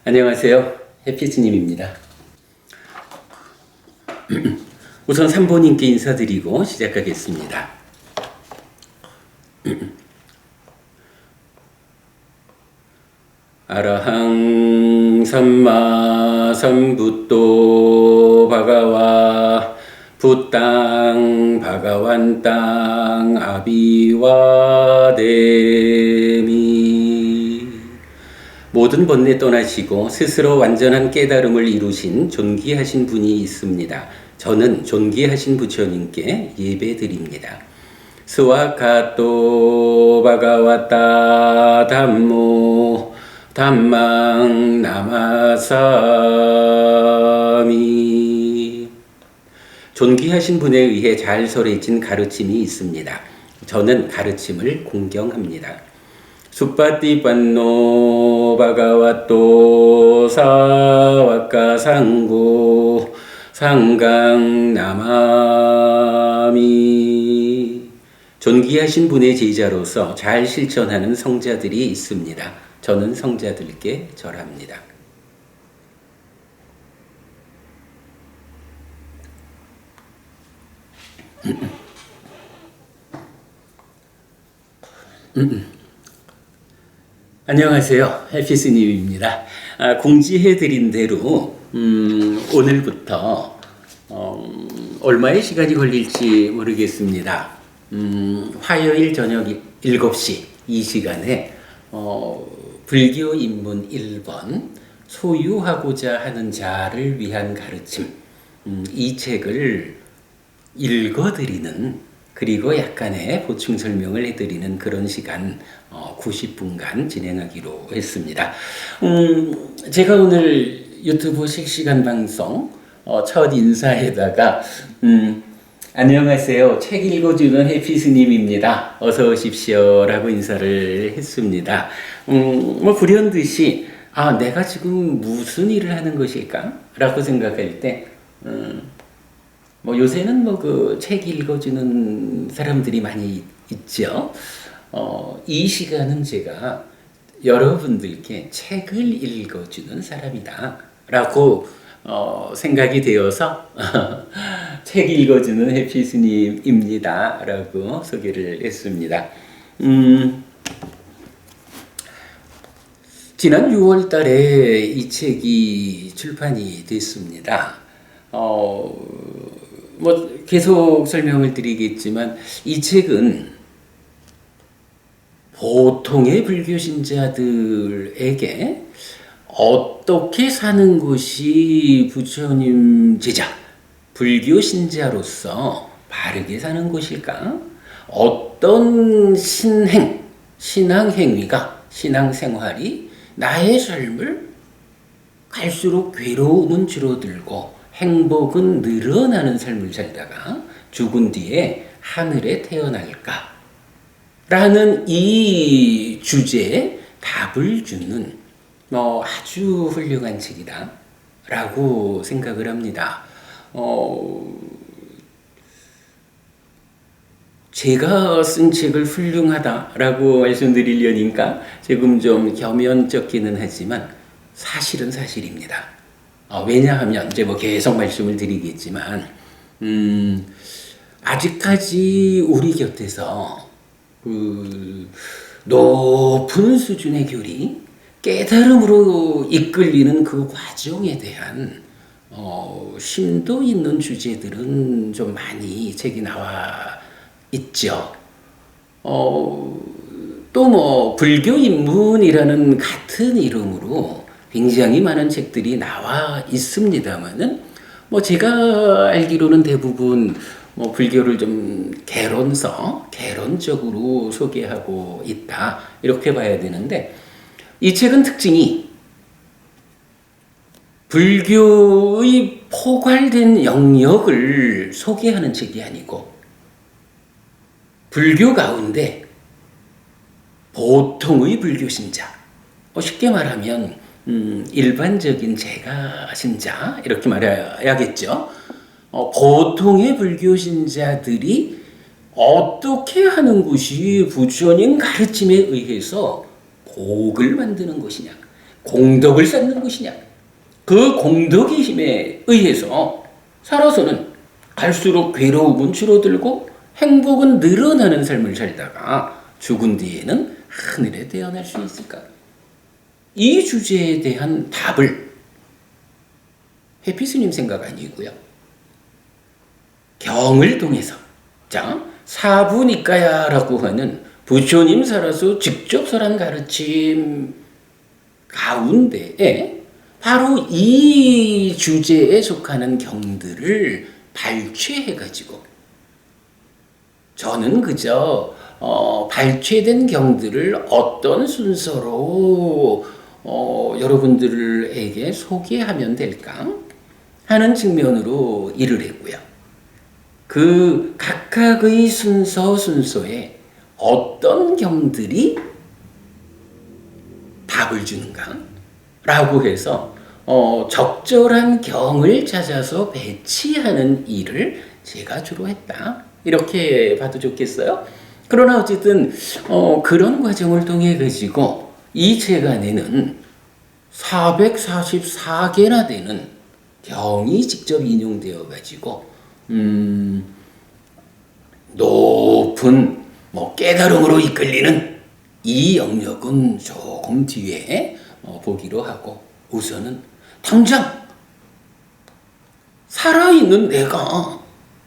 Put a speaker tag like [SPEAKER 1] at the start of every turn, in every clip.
[SPEAKER 1] 안녕하세요. 해피스님입니다. 우선 삼보님께 인사드리고 시작하겠습니다. 아라항 삼마 삼붓도 바가와 붓땅 바가완땅 아비와데미. 모든 번뇌 떠나시고 스스로 완전한 깨달음을 이루신 존귀하신 분이 있습니다. 저는 존귀하신 부처님께 예배드립니다. 스와카토 바가와타 담모 담망 나마사미. 존귀하신 분에 의해 잘 설해진 가르침이 있습니다. 저는 가르침을 공경합니다. 수파티반노 바가와토 사와카 상고 상강 나마미. 존귀하신 분의 제자로서 잘 실천하는 성자들이 있습니다. 저는 성자들께 절합니다. 안녕하세요. 해피스님입니다. 공지해드린 대로 오늘부터 얼마의 시간이 걸릴지 모르겠습니다. 화요일 저녁 7시 이 시간에 불교 입문 1번 소유하고자 하는 자를 위한 가르침, 이 책을 읽어드리는, 그리고 약간의 보충 설명을 해드리는 그런 시간 90분간 진행하기로 했습니다. 제가 오늘 유튜브 실시간 방송 첫 인사에다가 안녕하세요. 책 읽어주는 해피스님입니다. 어서 오십시오 라고 인사를 했습니다. 불현듯이 내가 지금 무슨 일을 하는 것일까? 라고 생각할 때 요새는 그 책 읽어주는 사람들이 많이 있죠. 이 시간은 제가 여러분들께 책을 읽어주는 사람이다 라고 생각이 되어서 책 읽어주는 해피스님입니다 라고 소개를 했습니다. 지난 6월 달에 이 책이 출판이 됐습니다. 계속 설명을 드리겠지만 이 책은 보통의 불교 신자들에게 어떻게 사는 것이 부처님 제자, 불교 신자로서 바르게 사는 것일까? 어떤 신앙행위가, 신앙생활이 나의 삶을 갈수록 괴로움은 줄어들고 행복은 늘어나는 삶을 살다가 죽은 뒤에 하늘에 태어날까? 라는 이 주제에 답을 주는 아주 훌륭한 책이다 라고 생각을 합니다. 제가 쓴 책을 훌륭하다라고 말씀드리려니까 조금 좀 겸연쩍기는 하지만 사실은 사실입니다. 왜냐하면 이제 계속 말씀을 드리겠지만 아직까지 우리 곁에서 높은 수준의 교리, 깨달음으로 이끌리는 그 과정에 대한 심도 있는 주제들은 좀 많이 책이 나와 있죠. 또 불교 입문이라는 같은 이름으로 굉장히 많은 책들이 나와 있습니다만은 제가 알기로는 대부분 불교를 좀 개론적으로 소개하고 있다 이렇게 봐야 되는데, 이 책은 특징이 불교의 포괄된 영역을 소개하는 책이 아니고 불교 가운데 보통의 불교 신자, 쉽게 말하면 일반적인 제가 신자 이렇게 말해야겠죠. 보통의 불교 신자들이 어떻게 하는 것이 부처님 가르침에 의해서 복을 만드는 것이냐, 공덕을 쌓는 것이냐? 그 공덕의 힘에 의해서 살아서는 갈수록 괴로움은 줄어들고 행복은 늘어나는 삶을 살다가 죽은 뒤에는 하늘에 태어날 수 있을까? 이 주제에 대한 답을 회피 스님 생각 아니고요. 경을 통해서, 자, 사부니까야라고 하는 부처님 살아서 직접 설한 가르침 가운데에 바로 이 주제에 속하는 경들을 발췌해가지고 저는 그저 발췌된 경들을 어떤 순서로 여러분들에게 소개하면 될까 하는 측면으로 일을 했고요. 그 각각의 순서에 어떤 경들이 답을 주는가 라고 해서 적절한 경을 찾아서 배치하는 일을 제가 주로 했다. 이렇게 봐도 좋겠어요. 그러나 어쨌든 그런 과정을 통해 가지고 이 책 안에는 444개나 되는 경이 직접 인용되어 가지고 높은 깨달음으로 이끌리는 이 영역은 조금 뒤에 보기로 하고 우선은 당장 살아있는 내가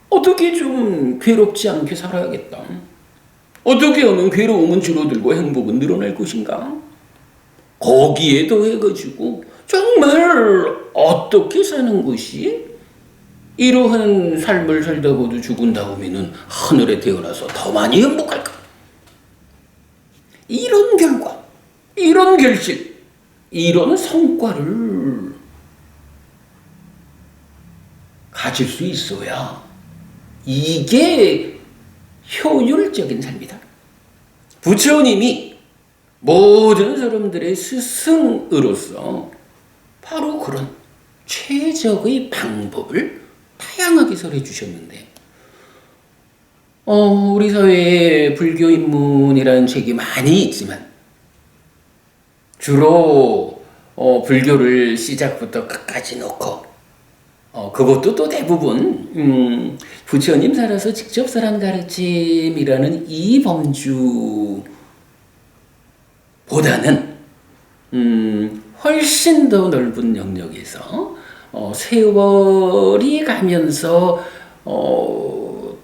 [SPEAKER 1] 어떻게 좀 괴롭지 않게 살아야겠다. 어떻게 하면 괴로움은 줄어들고 행복은 늘어날 것인가? 거기에 더해가지고 정말 어떻게 사는 것이 이러한 삶을 살다가도 죽은 다음에는 하늘에 태어나서 더 많이 행복할까? 이런 결과, 이런 결실, 이런 성과를 가질 수 있어야 이게 효율적인 삶이다. 부처님이 모든 사람들의 스승으로서 바로 그런 최적의 방법을 다양하게 설해 주셨는데 우리 사회에 불교 입문이라는 책이 많이 있지만 주로 불교를 시작부터 끝까지 놓고 그것도 또 대부분 부처님 살아서 직접 설한 가르침이라는 이 범주보다는 훨씬 더 넓은 영역에서 세월이 가면서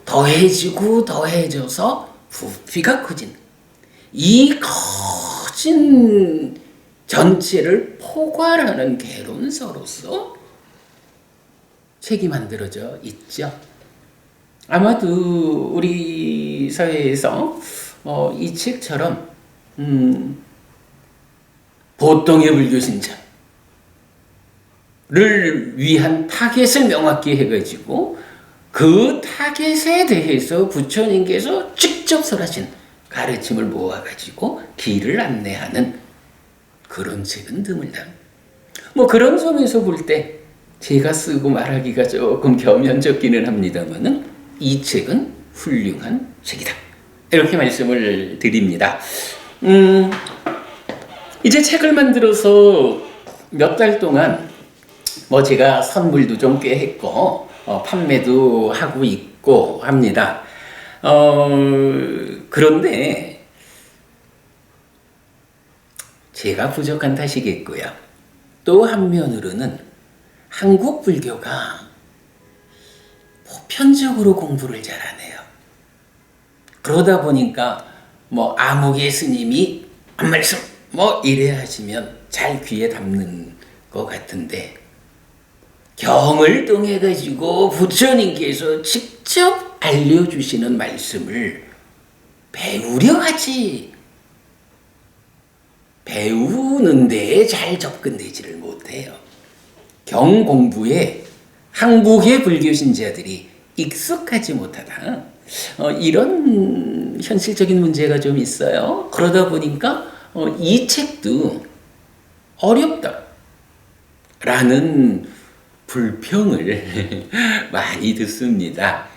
[SPEAKER 1] 더해지고 더해져서 부피가 커진 이 커진 전체를 포괄하는 개론서로서 책이 만들어져 있죠. 아마도 우리 사회에서 이 책처럼 보통의 불교 신자를 위한 타겟을 명확히 해가지고 그 타겟에 대해서 부처님께서 직접 설하신 가르침을 모아가지고 길을 안내하는 그런 책은 드물다. 그런 점에서 볼 때 제가 쓰고 말하기가 조금 겸연쩍기는 합니다만은 이 책은 훌륭한 책이다. 이렇게 말씀을 드립니다. 이제 책을 만들어서 몇 달 동안 제가 선물도 좀 꽤 했고 판매도 하고 있고 합니다. 그런데 제가 부족한 탓이겠고요. 또 한면으로는 한국 불교가 보편적으로 공부를 잘 안 해요. 그러다 보니까 아무개 스님이 한 말씀 이래 하시면 잘 귀에 담는 것 같은데 경을 통해 가지고 부처님께서 직접 알려주시는 말씀을 배우려 하지 배우는 데에 잘 접근되지를 못해요. 경 공부에 한국의 불교 신자들이 익숙하지 못하다. 이런 현실적인 문제가 좀 있어요. 그러다 보니까 이 책도 어렵다라는 불평을 많이 듣습니다.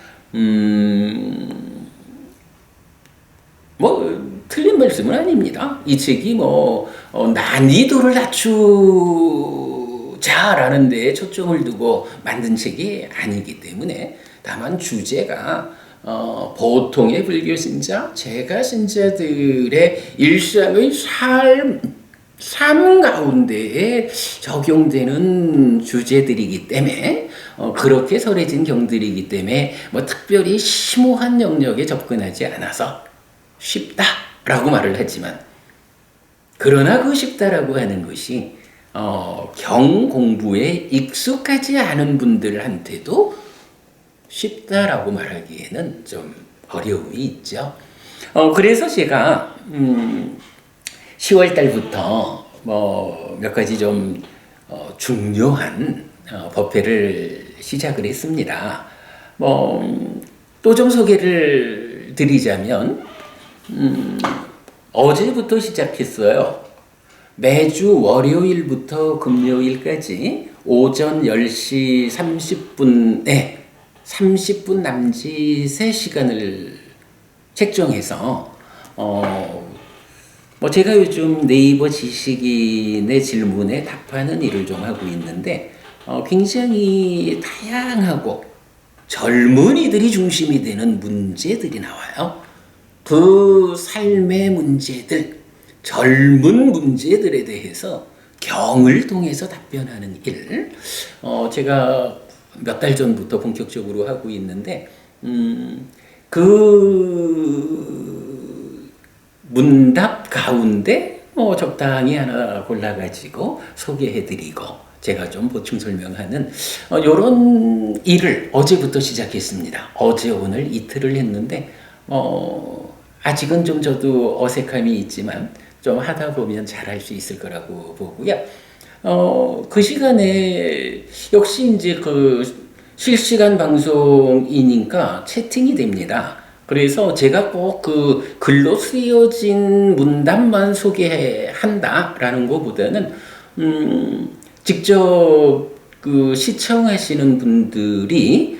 [SPEAKER 1] 틀린 말씀은 아닙니다. 이 책이 난이도를 낮추자라는 데에 초점을 두고 만든 책이 아니기 때문에 다만 주제가 보통의 불교 신자, 제가 신자들의 일상의 삶 가운데에 적용되는 주제들이기 때문에 그렇게 설해진 경들이기 때문에 특별히 심오한 영역에 접근하지 않아서 쉽다라고 말을 하지만 그러나 그 쉽다라고 하는 것이 경 공부에 익숙하지 않은 분들한테도 쉽다라고 말하기에는 좀 어려움이 있죠. 그래서 제가 10월 달부터 몇 가지 좀 중요한 법회를 시작을 했습니다. 또 좀 소개를 드리자면 어제부터 시작했어요. 매주 월요일부터 금요일까지 오전 10시 30분에 30분 남짓의 시간을 책정해서 제가 요즘 네이버 지식인의 질문에 답하는 일을 좀 하고 있는데 굉장히 다양하고 젊은이들이 중심이 되는 문제들이 나와요. 그 삶의 문제들, 젊은 문제들에 대해서 경을 통해서 답변하는 일, 제가 몇 달 전부터 본격적으로 하고 있는데 그 문답 가운데 적당히 하나 골라가지고 소개해드리고 제가 좀 보충 설명하는 이런 일을 어제부터 시작했습니다. 어제 오늘 이틀을 했는데 아직은 좀 저도 어색함이 있지만 좀 하다 보면 잘할 수 있을 거라고 보고요. 그 시간에 역시 이제 그 실시간 방송이니까 채팅이 됩니다. 그래서 제가 꼭 그 글로 쓰여진 문답만 소개한다라는 것보다는 직접 그 시청하시는 분들이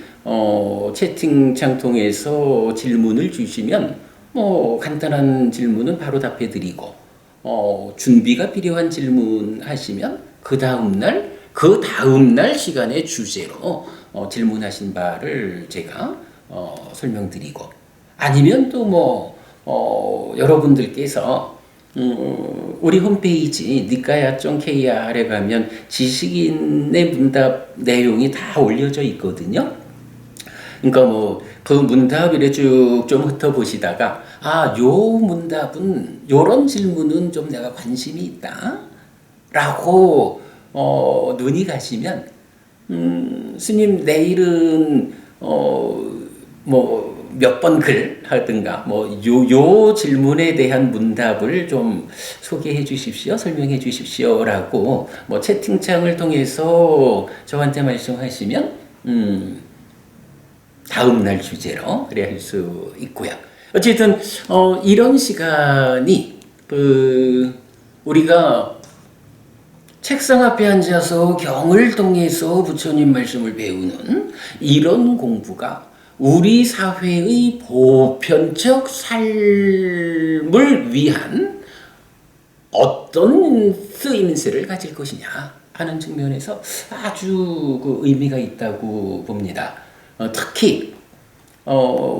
[SPEAKER 1] 채팅창 통해서 질문을 주시면 간단한 질문은 바로 답해드리고 준비가 필요한 질문 하시면 그 다음날 시간의 주제로 질문하신 바를 제가 설명드리고 아니면 또 여러분들께서 우리 홈페이지 니까야.kr에 가면 지식인의 문답 내용이 다 올려져 있거든요. 그러니까 그 문답을 쭉 좀 훑어보시다가 요 문답은 요런 질문은 좀 내가 관심이 있다 라고 눈이 가시면 스님 내일은 몇 번 글 하든가 요 질문에 대한 문답을 좀 소개해 주십시오, 설명해 주십시오라고 채팅창을 통해서 저한테 말씀하시면 다음 날 주제로 그래 할 수 있고요. 어쨌든 이런 시간이 우리가 책상 앞에 앉아서 경을 통해서 부처님 말씀을 배우는 이런 공부가 우리 사회의 보편적 삶을 위한 어떤 쓰임새를 가질 것이냐 하는 측면에서 아주 그 의미가 있다고 봅니다. 특히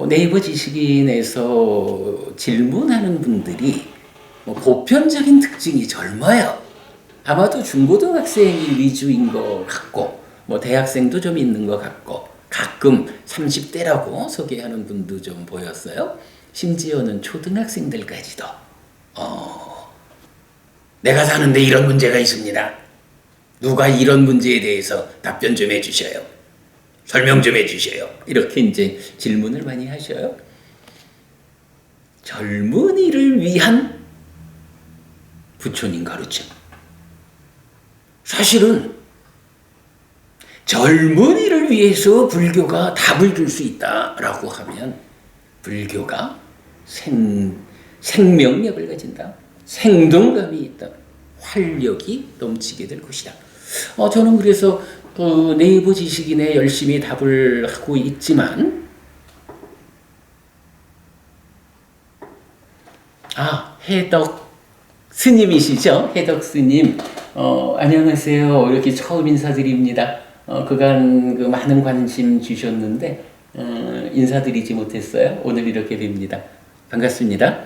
[SPEAKER 1] 네이버 지식인에서 질문하는 분들이 보편적인 특징이 젊어요. 아마도 중고등학생이 위주인 것 같고 대학생도 좀 있는 것 같고 가끔 30대라고 소개하는 분도 좀 보였어요. 심지어는 초등학생들까지도 내가 사는데 이런 문제가 있습니다. 누가 이런 문제에 대해서 답변 좀 해주셔요. 설명 좀 해주셔요. 이렇게 이제 질문을 많이 하셔요. 젊은이를 위한 부처님 가르침. 사실은 젊은이를 위해서 불교가 답을 줄 수 있다라고 하면 불교가 생명력을 가진다. 생동감이 있다. 활력이 넘치게 될 것이다. 저는 그래서 그 네이버 지식인에 열심히 답을 하고 있지만 해덕 스님이시죠? 해덕 스님. 안녕하세요. 이렇게 처음 인사드립니다. 그간 그 많은 관심 주셨는데, 인사드리지 못했어요. 오늘 이렇게 뵙니다. 반갑습니다.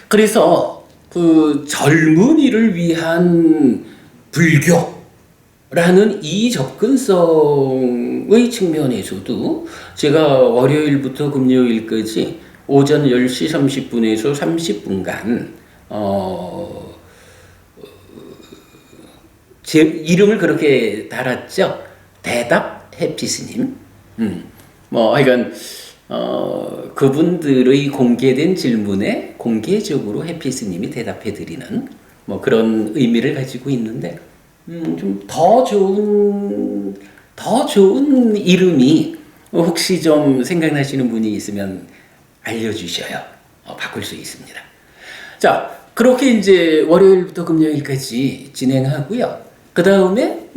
[SPEAKER 1] 그래서 그 젊은이를 위한 불교라는 이 접근성의 측면에서도 제가 월요일부터 금요일까지 오전 10시 30분에서 30분간 제 이름을 그렇게 달았죠. 대답 해피스님. 하여간 그분들의 공개된 질문에 공개적으로 해피스님이 대답해드리는 그런 의미를 가지고 있는데, 좀 더 좋은 이름이 혹시 좀 생각나시는 분이 있으면 알려주셔요. 바꿀 수 있습니다. 자, 그렇게 이제 월요일부터 금요일까지 진행하고요. 그 다음에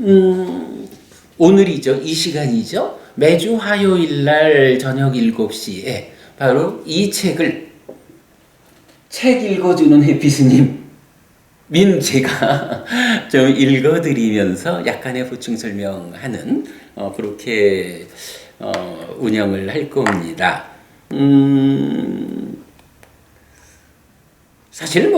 [SPEAKER 1] 오늘이죠. 이 시간이죠. 매주 화요일 날 저녁 7시에 바로 이 책 읽어주는 해피스님 민 제가 좀 읽어드리면서 약간의 보충 설명하는 그렇게 운영을 할 겁니다. 사실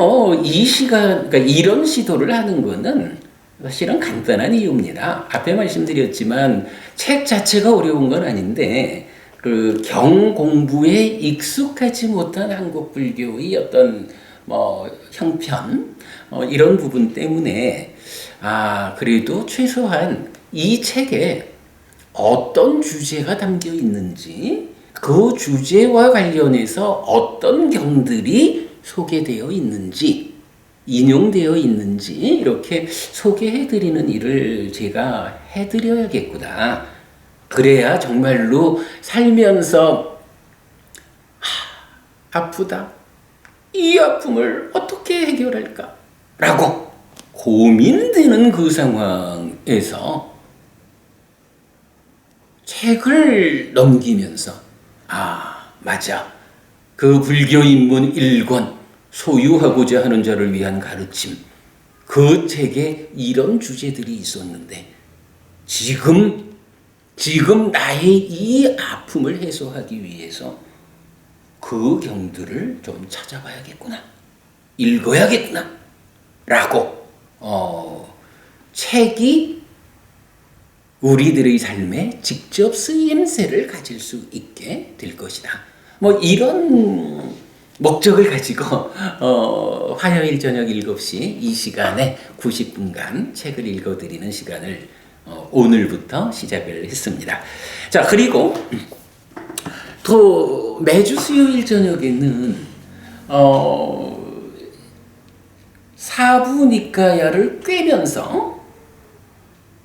[SPEAKER 1] 이 시간, 그러니까 이런 시도를 하는 거는 사실은 간단한 이유입니다. 앞에 말씀드렸지만 책 자체가 어려운 건 아닌데 그 경 공부에 익숙하지 못한 한국 불교의 어떤 형편 이런 부분 때문에 그래도 최소한 이 책에 어떤 주제가 담겨 있는지 그 주제와 관련해서 어떤 경들이 소개되어 있는지 인용되어 있는지 이렇게 소개해드리는 일을 제가 해드려야겠구나. 그래야 정말로 살면서 아프다. 이 아픔을 어떻게 해결할까? 라고 고민되는 그 상황에서 책을 넘기면서 맞아. 그 불교 인문 1권 소유하고자 하는 자를 위한 가르침. 그 책에 이런 주제들이 있었는데 지금 나의 이 아픔을 해소하기 위해서 그 경들을 좀 찾아봐야겠구나. 읽어야겠구나. 라고 책이 우리들의 삶에 직접 쓰임새를 가질 수 있게 될 것이다. 이런 목적을 가지고 화요일 저녁 7시 이 시간에 90분간 책을 읽어드리는 시간을 오늘부터 시작을 했습니다. 자, 그리고 또 매주 수요일 저녁에는 사부 니까야를 꿰면서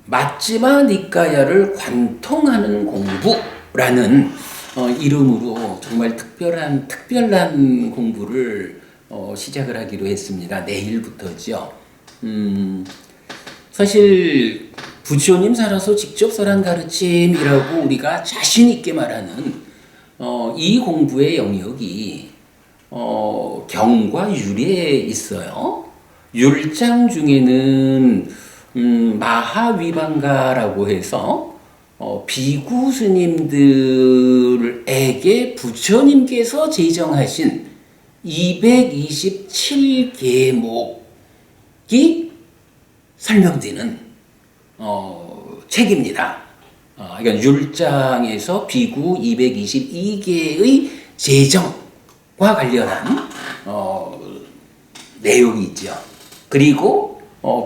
[SPEAKER 1] 마지마 니까야를 관통하는 공부라는 이름으로 정말 특별한 공부를 시작을 하기로 했습니다. 내일부터죠. 사실 부처님 살아서 직접 설한 가르침이라고 우리가 자신 있게 말하는 이 공부의 영역이 경과 율에 있어요. 율장 중에는 마하위반가라고 해서 비구 스님들에게 부처님께서 제정하신 227계목이 설명되는 책입니다. 그러니까 율장에서 비구 222개의 제정과 관련한 내용이 있죠. 그리고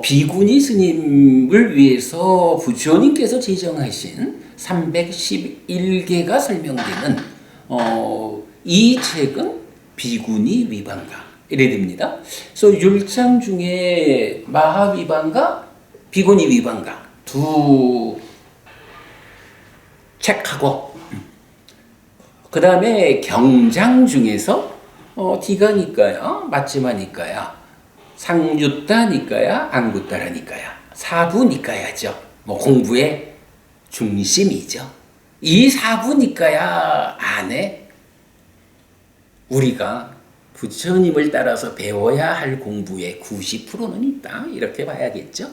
[SPEAKER 1] 비구니 스님을 위해서 부처님께서 제정하신 311개가 설명되는 이 책은 비구니 위반가 이래 됩니다. 그래서 율장 중에 마하위반가, 비구니 위반가 두 책하고 그 다음에 경장 중에서 디가니까야, 마지마니까야, 상유따니까야, 앙구따라니까야, 사부니까야죠. 공부의 중심이죠. 이 사부니까야 안에 우리가 부처님을 따라서 배워야 할 공부의 90%는 있다. 이렇게 봐야겠죠.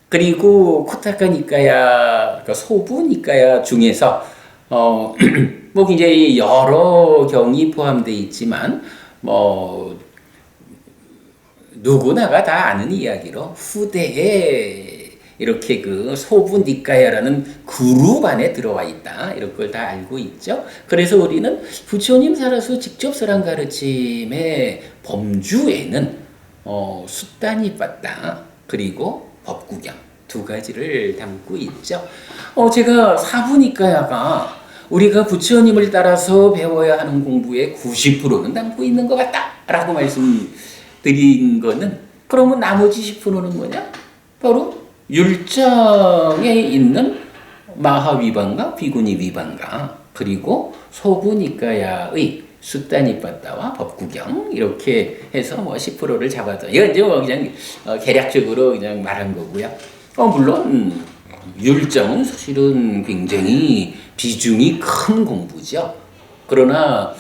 [SPEAKER 1] 그리고 코타카 니카야, 그러니까 소부 니카야 중에서 뭐 굉장히 여러 경이 포함되어 있지만 뭐 누구나가 다 아는 이야기로 후대에 이렇게 그 소부 니카야라는 그룹 안에 들어와 있다. 이런 걸 다 알고 있죠. 그래서 우리는 부처님 살아서 직접 설한 가르침의 범주에는 숫다니빠따 그리고 법구경 두 가지를 담고 있죠. 제가 사부니까야가 우리가 부처님을 따라서 배워야 하는 공부의 90%는 담고 있는 것 같다라고 말씀드린 거는, 그러면 나머지 10%는 뭐냐? 바로 율정에 있는 마하위반가, 비구니위반가, 그리고 소부니까야의 숫다니빠따와 법구경, 이렇게 해서 뭐 10%를 잡아도, 이건 이제 뭐 그냥 계략적으로 그냥 말한 거고요. 물론 율정은 사실은 굉장히 비중이 큰 공부죠. 그러나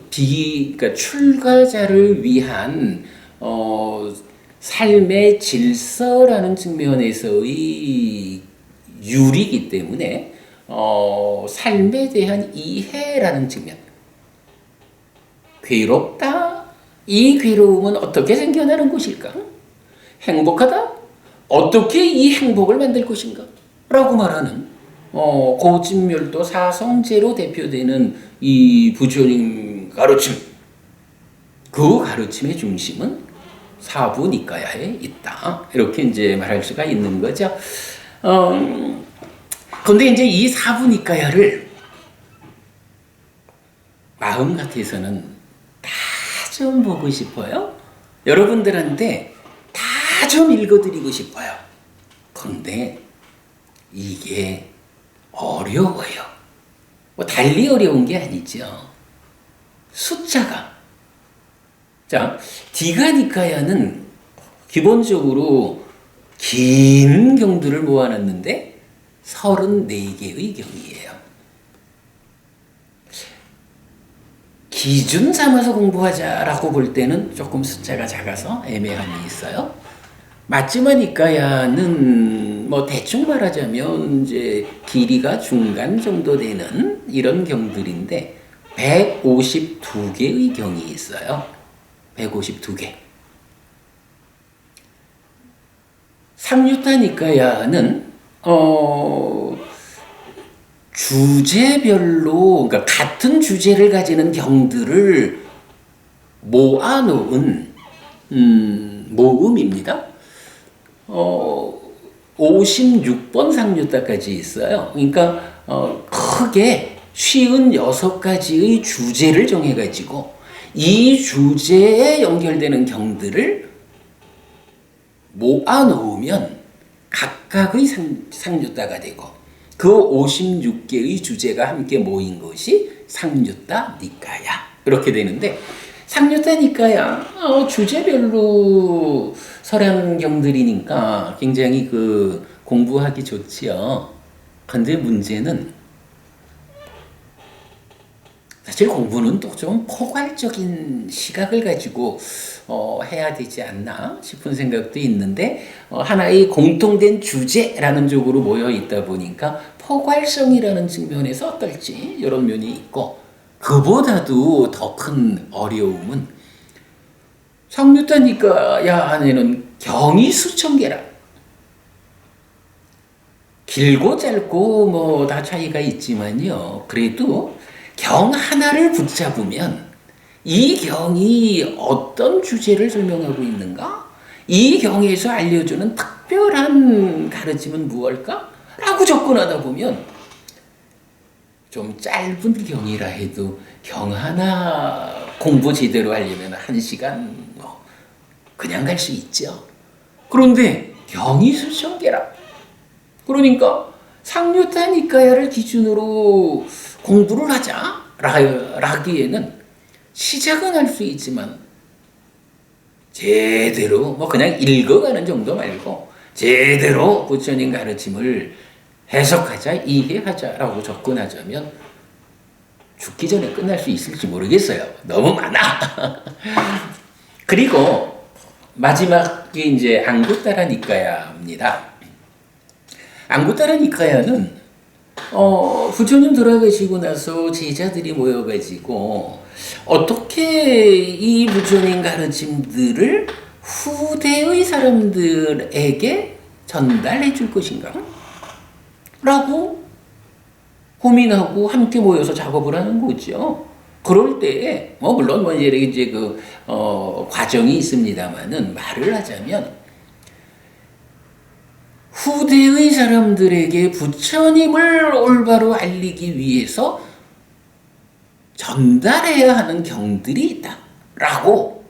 [SPEAKER 1] 그러니까 출가자를 위한 삶의 질서라는 측면에서의 율이기 때문에 삶에 대한 이해라는 측면, 괴롭다. 이 괴로움은 어떻게 생겨나는 것일까? 행복하다. 어떻게 이 행복을 만들 것인가? 라고 말하는 고진멸도 사성제로 대표되는 이 부처님 가르침, 그 가르침의 중심은 사부니까야에 있다. 이렇게 이제 말할 수가 있는 거죠. 그런데 이제 이 사부니까야를 마음 같아서는 다 좀 보고 싶어요. 여러분들한테 다 좀 읽어드리고 싶어요. 그런데 이게 어려워요. 뭐 달리 어려운 게 아니죠. 숫자가. 자, 디가니카야는 기본적으로 긴 경들을 모아놨는데 34개의 경이에요. 기준 삼아서 공부하자라고 볼 때는 조금 숫자가 작아서 애매함이 있어요. 마지막니까야는 뭐 대충 말하자면 이제 길이가 중간 정도 되는 이런 경들인데 152개의 경이 있어요. 152개. 상유타니까야는 주제별로, 그러니까 같은 주제를 가지는 경들을 모아놓은 모음입니다. 56번 상류따까지 있어요. 그러니까 크게 56가지의 주제를 정해가지고 이 주제에 연결되는 경들을 모아놓으면 각각의 상류따가 되고, 그 56개의 주제가 함께 모인 것이 상류따 니까야, 이렇게 되는데, 상류따 니까야 주제별로 설한 경들이니까 굉장히 그 공부하기 좋지요. 근데 문제는 사실 공부는 또 좀 포괄적인 시각을 가지고 해야 되지 않나 싶은 생각도 있는데, 하나의 공통된 주제라는 쪽으로 모여 있다 보니까 포괄성이라는 측면에서 어떨지 이런 면이 있고, 그보다도 더 큰 어려움은 상류따니까야 안에는 경이 수천 개라. 길고 짧고 뭐 다 차이가 있지만요, 그래도 경 하나를 붙잡으면 이 경이 어떤 주제를 설명하고 있는가? 이 경에서 알려주는 특별한 가르침은 무엇일까? 라고 접근하다 보면 좀 짧은 경이라 해도 경 하나 공부 제대로 하려면 1시간 그냥 갈 수 있죠. 그런데 경이 수천 개라. 그러니까 상류타니까야를 기준으로 공부를 하자라기에는 시작은 할 수 있지만 제대로 뭐 그냥 읽어가는 정도 말고 제대로 부처님 가르침을 해석하자, 이해하자라고 접근하자면 죽기 전에 끝날 수 있을지 모르겠어요. 너무 많아. 그리고 마지막이 이제 앙구따라 니까야입니다. 앙구따라 니까야는 부처님 돌아가시고 나서 제자들이 모여가지고 어떻게 이 부처님 가르침들을 후대의 사람들에게 전달해 줄 것인가? 라고 고민하고 함께 모여서 작업을 하는 거죠. 그럴 때에, 물론 이제 과정이 있습니다만은 말을 하자면, 후대의 사람들에게 부처님을 올바로 알리기 위해서 전달해야 하는 경들이 있다. 라고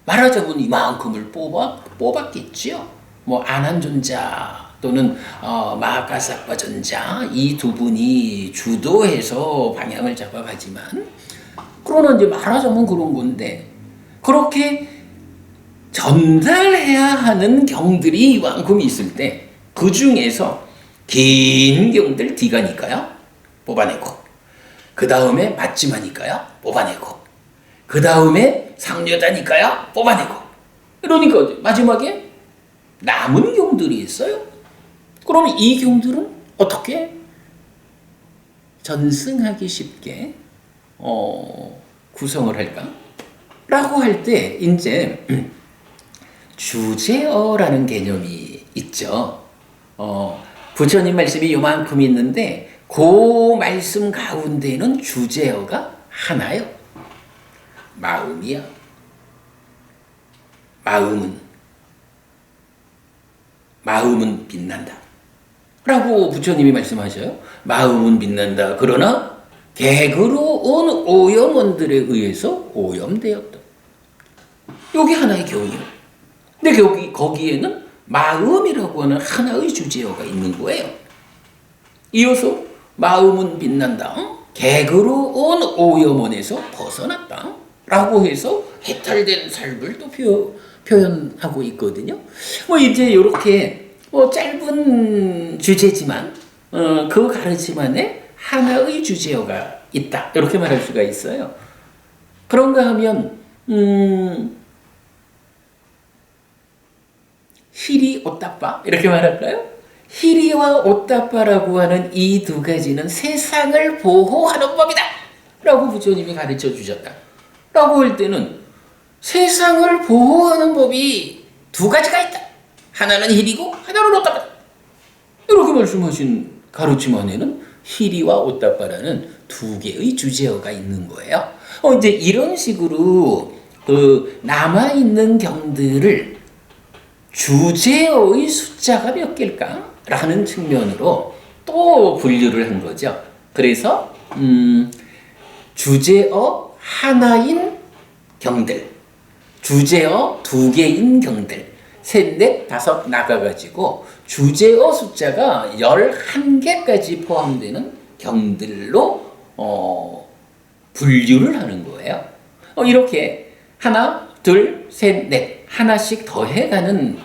[SPEAKER 1] 말하자면 이만큼을 뽑았겠지요. 안한존자 또는 마하카사파 전자 이 두 분이 주도해서 방향을 잡아가지만 그러나 이제 말하자면 그런 건데 그렇게 전달해야 하는 경들이 이만큼 있을 때 그 중에서 긴 경들 디가니까요 뽑아내고 그 다음에 맞지마니까요 뽑아내고 그 다음에 상여다니까요 뽑아내고 이러니까 마지막에 남은 경들이 있어요. 그러면 이 경들은 어떻게 전승하기 쉽게 구성을 할까? 라고 할 때 이제 주제어라는 개념이 있죠. 부처님 말씀이 요만큼 있는데 그 말씀 가운데는 주제어가 하나요. 마음이야. 마음은 빛난다. 라고 부처님이 말씀하셔요. 마음은 빛난다. 그러나 객으로 온 오염원들에 의해서 오염되었다. 여기 하나의 경이에요. 근데 거기에는 마음이라고 하는 하나의 주제어가 있는 거예요. 이어서 마음은 빛난다. 객으로 온 오염원에서 벗어났다. 라고 해서 해탈된 삶을 또 표현하고 있거든요. 이제 이렇게 짧은 주제지만 그 가르침 안에 하나의 주제어가 있다. 이렇게 말할 수가 있어요. 그런가 하면 히리 오따빠 이렇게 말할까요? 히리와 오따빠라고 하는 이 두 가지는 세상을 보호하는 법이다. 라고 부처님이 가르쳐 주셨다. 라고 할 때는 세상을 보호하는 법이 두 가지가 있다. 하나는 히리고 하나는 오따빠다. 이렇게 말씀하신 가르침 안에는 히리와 오따빠라는 두 개의 주제어가 있는 거예요. 이제 이런 식으로 남아있는 경들을 주제어의 숫자가 몇 개일까? 라는 측면으로 또 분류를 한 거죠. 그래서 주제어 하나인 경들, 주제어 두 개인 경들, 셋, 넷, 다섯 나가가지고 주제어 숫자가 11개까지 포함되는 경들로 분류를 하는 거예요. 이렇게 하나, 둘, 셋, 넷 하나씩 더해가는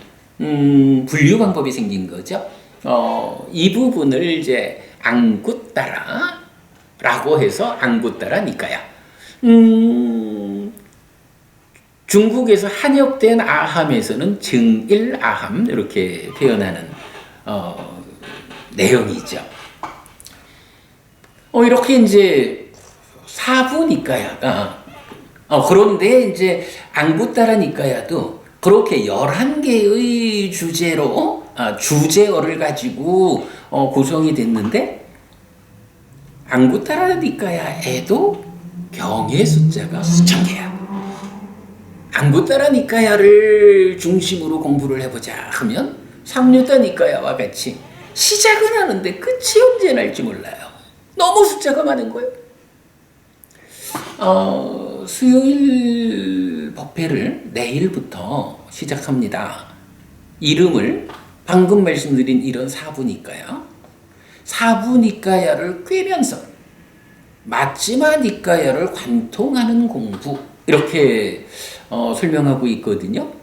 [SPEAKER 1] 분류 방법이 생긴 거죠. 이 부분을 이제 앙구따라라고 해서 앙구따라 니까야. 중국에서 한역된 아함에서는 증일 아함 이렇게 표현하는 내용이죠. 이렇게 이제 사부 니까야가 그런데 이제 앙구따라 니까야도 그렇게 11개의 주제어를 가지고 구성이 됐는데 앙구따라 니까야에도 경의 숫자가 수천 개야. 앙구따라 니까야를 중심으로 공부를 해보자 하면 상류따 니까야와 같이 시작은 하는데 끝이 언제 날지 몰라요. 너무 숫자가 많은 거예요. 수요일 법회를 내일부터 시작합니다. 이름을 방금 말씀드린 이런 사부니까야, 사부니까야를 꿰면서 맞지마 니까야를 관통하는 공부 이렇게 설명하고 있거든요.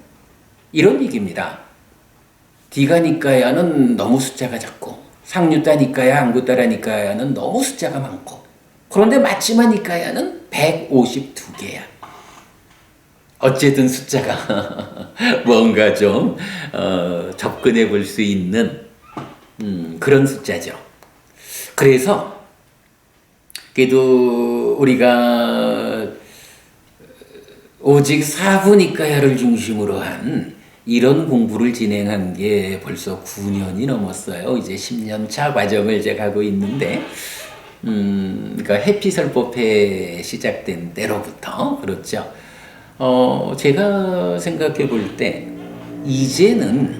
[SPEAKER 1] 이런 얘기입니다. 디가니까야는 너무 숫자가 작고 상류따니까야, 앙구따라니까야는 너무 숫자가 많고 그런데 맞지만 이까야는 152개야. 어쨌든 숫자가 뭔가 좀 접근해 볼 수 있는 그런 숫자죠. 그래서 그래도 우리가 오직 사부니까야를 중심으로 한 이런 공부를 진행한 게 벌써 9년이 넘었어요. 이제 10년 차 과정을 이제 가고 있는데, 그러니까 해피설법회 시작된 때로부터 그렇죠. 제가 생각해 볼 때 이제는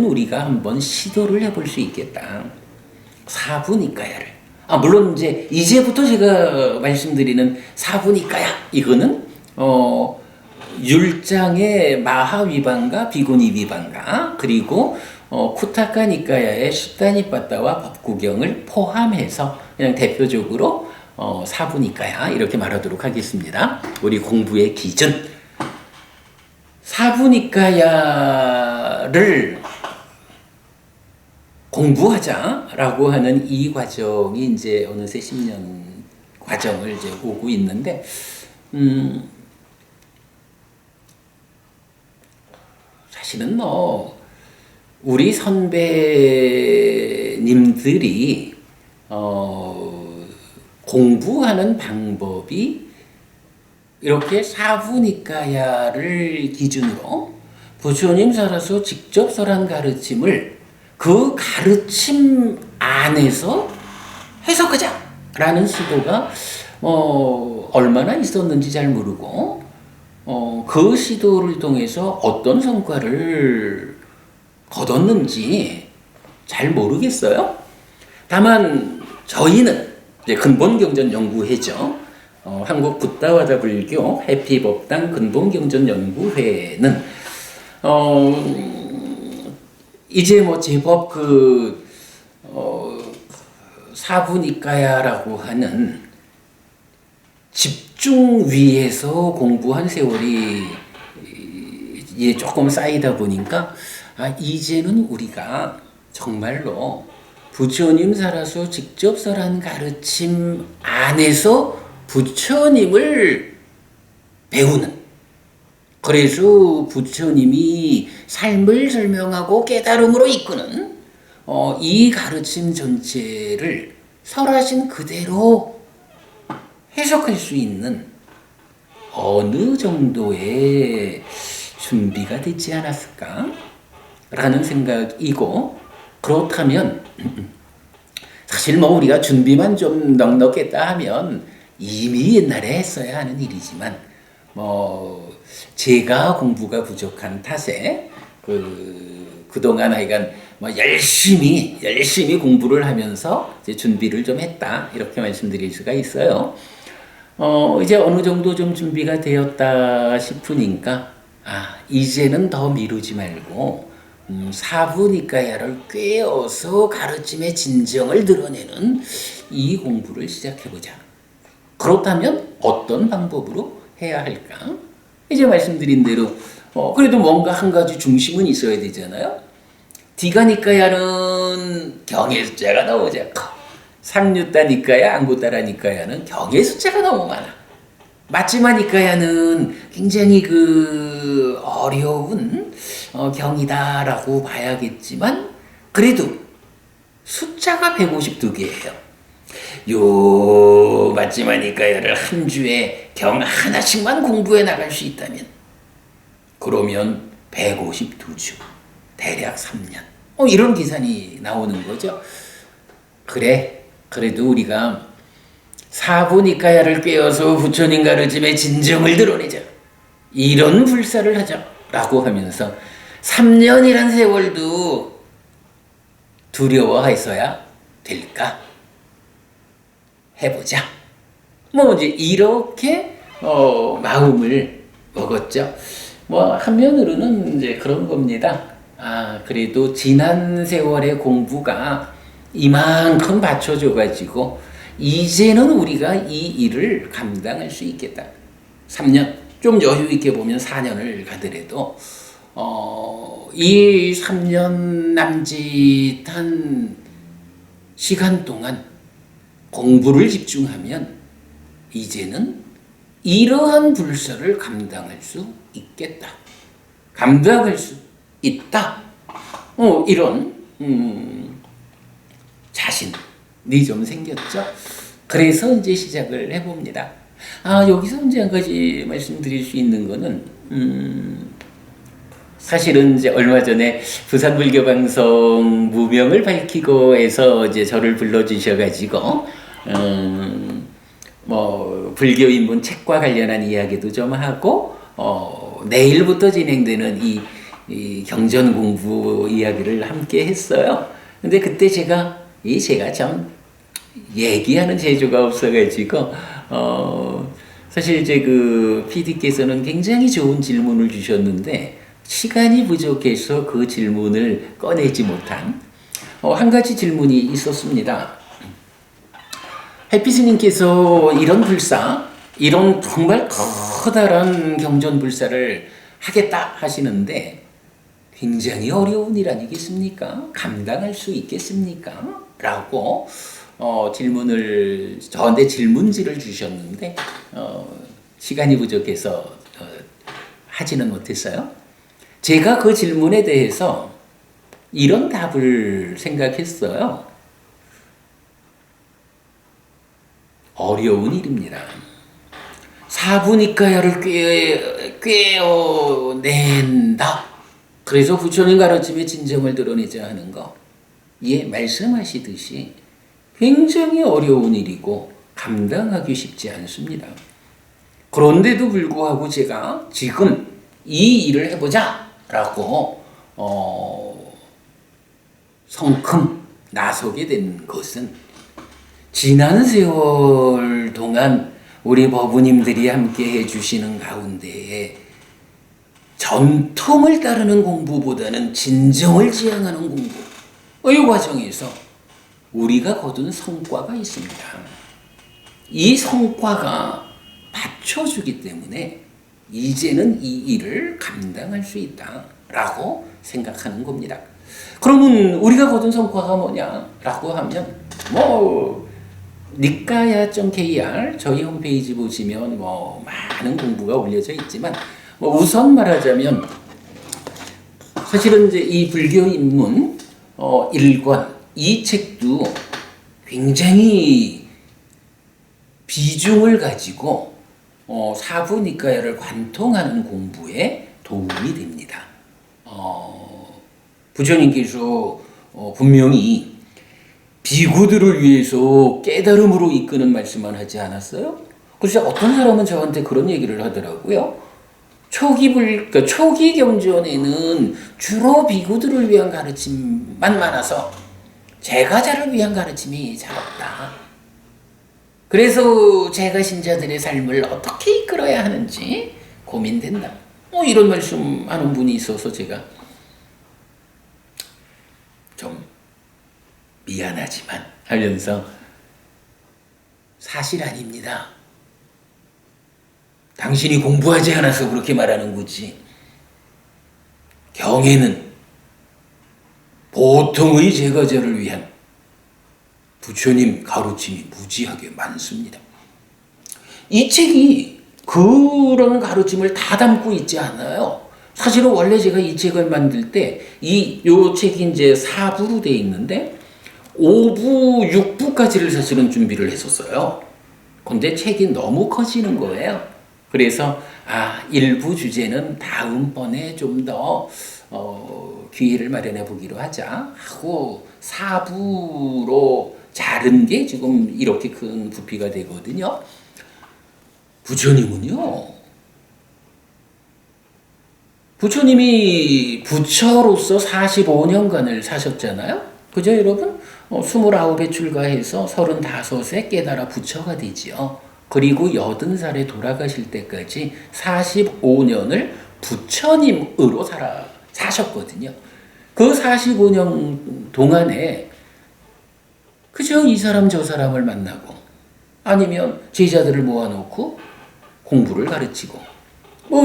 [SPEAKER 1] 우리가 한번 시도를 해볼 수 있겠다. 사부니까야를. 물론 이제부터 제가 말씀드리는 사부니까야 이거는 율장의 마하위반가 비고니위반가 그리고 쿠타카니까야의 십다니빠따와 법구경을 포함해서 그냥 대표적으로 사부니까야 이렇게 말하도록 하겠습니다. 우리 공부의 기준 사부니까야를 공부하자라고 하는 이 과정이 이제 어느새 10년 과정을 이제 오고 있는데, 사실은 우리 선배님들이 공부하는 방법이 이렇게 사부니까야를 기준으로 부처님 살아서 직접 설한 가르침을 그 가르침 안에서 해석하자라는 시도가 얼마나 있었는지 잘 모르고 그 시도를 통해서 어떤 성과를 거뒀는지 잘 모르겠어요. 다만 저희는 이제 근본경전연구회죠. 한국 붓다와다 불교 해피법당 근본경전연구회는 이제 제법 사부니까야라고 하는 집중 위에서 공부한 세월이 이제 조금 쌓이다 보니까 이제는 우리가 정말로 부처님 살아서 직접 설한 가르침 안에서 부처님을 배우는, 그래서 부처님이 삶을 설명하고 깨달음으로 이끄는 이 가르침 전체를 설하신 그대로 해석할 수 있는 어느 정도의 준비가 되지 않았을까? 라는 생각이고, 그렇다면 사실 우리가 준비만 좀 넉넉했다 하면 이미 옛날에 했어야 하는 일이지만 제가 공부가 부족한 탓에 그동안 하여간 열심히 공부를 하면서 이제 준비를 좀 했다 이렇게 말씀드릴 수가 있어요. 이제 어느 정도 좀 준비가 되었다 싶으니까 이제는 더 미루지 말고 사부니까야를 꿰어서 가르침의 진정을 드러내는 이 공부를 시작해보자. 그렇다면 어떤 방법으로 해야 할까? 이제 말씀드린 대로 그래도 뭔가 한 가지 중심은 있어야 되잖아요. 디가니까야는 경의 숫자가 너무 작고, 상류따니까야, 앙구따라니까야는 경의 숫자가 너무 많아. 마찌마니까야는 굉장히 어려운 경이다라고 봐야겠지만 그래도 숫자가 152개예요. 요 마찌마니까야를 한 주에 경 하나씩만 공부해 나갈 수 있다면 그러면 152주 대략 3년 이런 계산이 나오는 거죠. 그래도 우리가 사부니까야를 꿰어서 부처님 가르침의 진정을 드러내자, 이런 불사를 하자라고 하면서 3년이란 세월도 두려워해서야 될까? 해보자. 이제 이렇게 마음을 먹었죠. 한면으로는 이제 그런 겁니다. 그래도 지난 세월의 공부가 이만큼 받쳐줘가지고 이제는 우리가 이 일을 감당할 수 있겠다. 3년, 좀 여유 있게 보면 4년을 가더라도 이 3년 남짓한 시간 동안 공부를 집중하면 이제는 이러한 불사를 감당할 수 있겠다. 감당할 수 있다. 이런 자신이 좀 생겼죠. 그래서 이제 시작을 해봅니다. 여기서 이제 한 가지 말씀드릴 수 있는 거는 사실은 이제 얼마 전에 부산불교방송 무명을 밝히고에서 이제 저를 불러주셔가지고 뭐 불교 인문 책과 관련한 이야기도 좀 하고 내일부터 진행되는 이 경전 공부 이야기를 함께 했어요. 근데 그때 제가 참 얘기하는 재주가 없어가지고 사실 이제 그 PD께서는 굉장히 좋은 질문을 주셨는데 시간이 부족해서 그 질문을 꺼내지 못한 한 가지 질문이 있었습니다. 해피스님께서 이런 불사, 이런 정말 커다란 경전불사를 하겠다 하시는데 굉장히 어려운 일 아니겠습니까? 감당할 수 있겠습니까? 라고 질문을 저한테 질문지를 주셨는데 시간이 부족해서 하지는 못했어요. 제가 그 질문에 대해서 이런 답을 생각했어요. 어려운 일입니다. 사부니까야를 꿰어낸다. 그래서 부처님 가르침의 진정을 드러내자 하는 거. 말씀하시듯이 굉장히 어려운 일이고 감당하기 쉽지 않습니다. 그런데도 불구하고 제가 지금 이 일을 해보자 라고 성큼 나서게 된 것은 지난 세월 동안 우리 법우님들이 함께 해주시는 가운데에 전통을 따르는 공부보다는 진정을 지향하는 공부, 이 과정에서 우리가 거둔 성과가 있습니다. 이 성과가 받쳐주기 때문에 이제는 이 일을 감당할 수 있다라고 생각하는 겁니다. 그러면 우리가 거둔 성과가 뭐냐라고 하면 니까야.kr 저희 홈페이지 보시면 많은 공부가 올려져 있지만 우선 말하자면 사실은 이제 이 불교 입문 1권 이 책도 굉장히 비중을 가지고 사부니까야를 관통하는 공부에 도움이 됩니다. 부처님께서 분명히 비구들을 위해서 깨달음으로 이끄는 말씀만 하지 않았어요? 그래서 어떤 사람은 저한테 그런 얘기를 하더라고요. 초기 경전에는 주로 비구들을 위한 가르침만 많아서 제가자를 위한 가르침이 잘 없다. 그래서 제가 신자들의 삶을 어떻게 이끌어야 하는지 고민된다. 이런 말씀하는 분이 있어서 제가 좀 미안하지만 하면서 사실 아닙니다. 당신이 공부하지 않아서 그렇게 말하는 거지. 경에는 보통의 제가자를 위한 부처님 가르침이 무지하게 많습니다. 이 책이 그런 가르침을 다 담고 있지 않아요. 사실은 원래 제가 이 책을 만들 때 요 책이 이제 4부로 돼 있는데 5부, 6부까지를 사실은 준비를 했었어요. 근데 책이 너무 커지는 거예요. 그래서 1부 주제는 다음번에 좀 더 기회를 마련해 보기로 하자 하고 4부로 자른 게 지금 이렇게 큰 부피가 되거든요. 부처님이 부처로서 45년간을 사셨잖아요. 그죠, 여러분? 29에 출가해서 35에 깨달아 부처가 되지요. 그리고 80살에 돌아가실 때까지 45년을 부처님으로 사셨거든요. 그 45년 동안에 그저 이 사람 저 사람을 만나고 아니면 제자들을 모아놓고 공부를 가르치고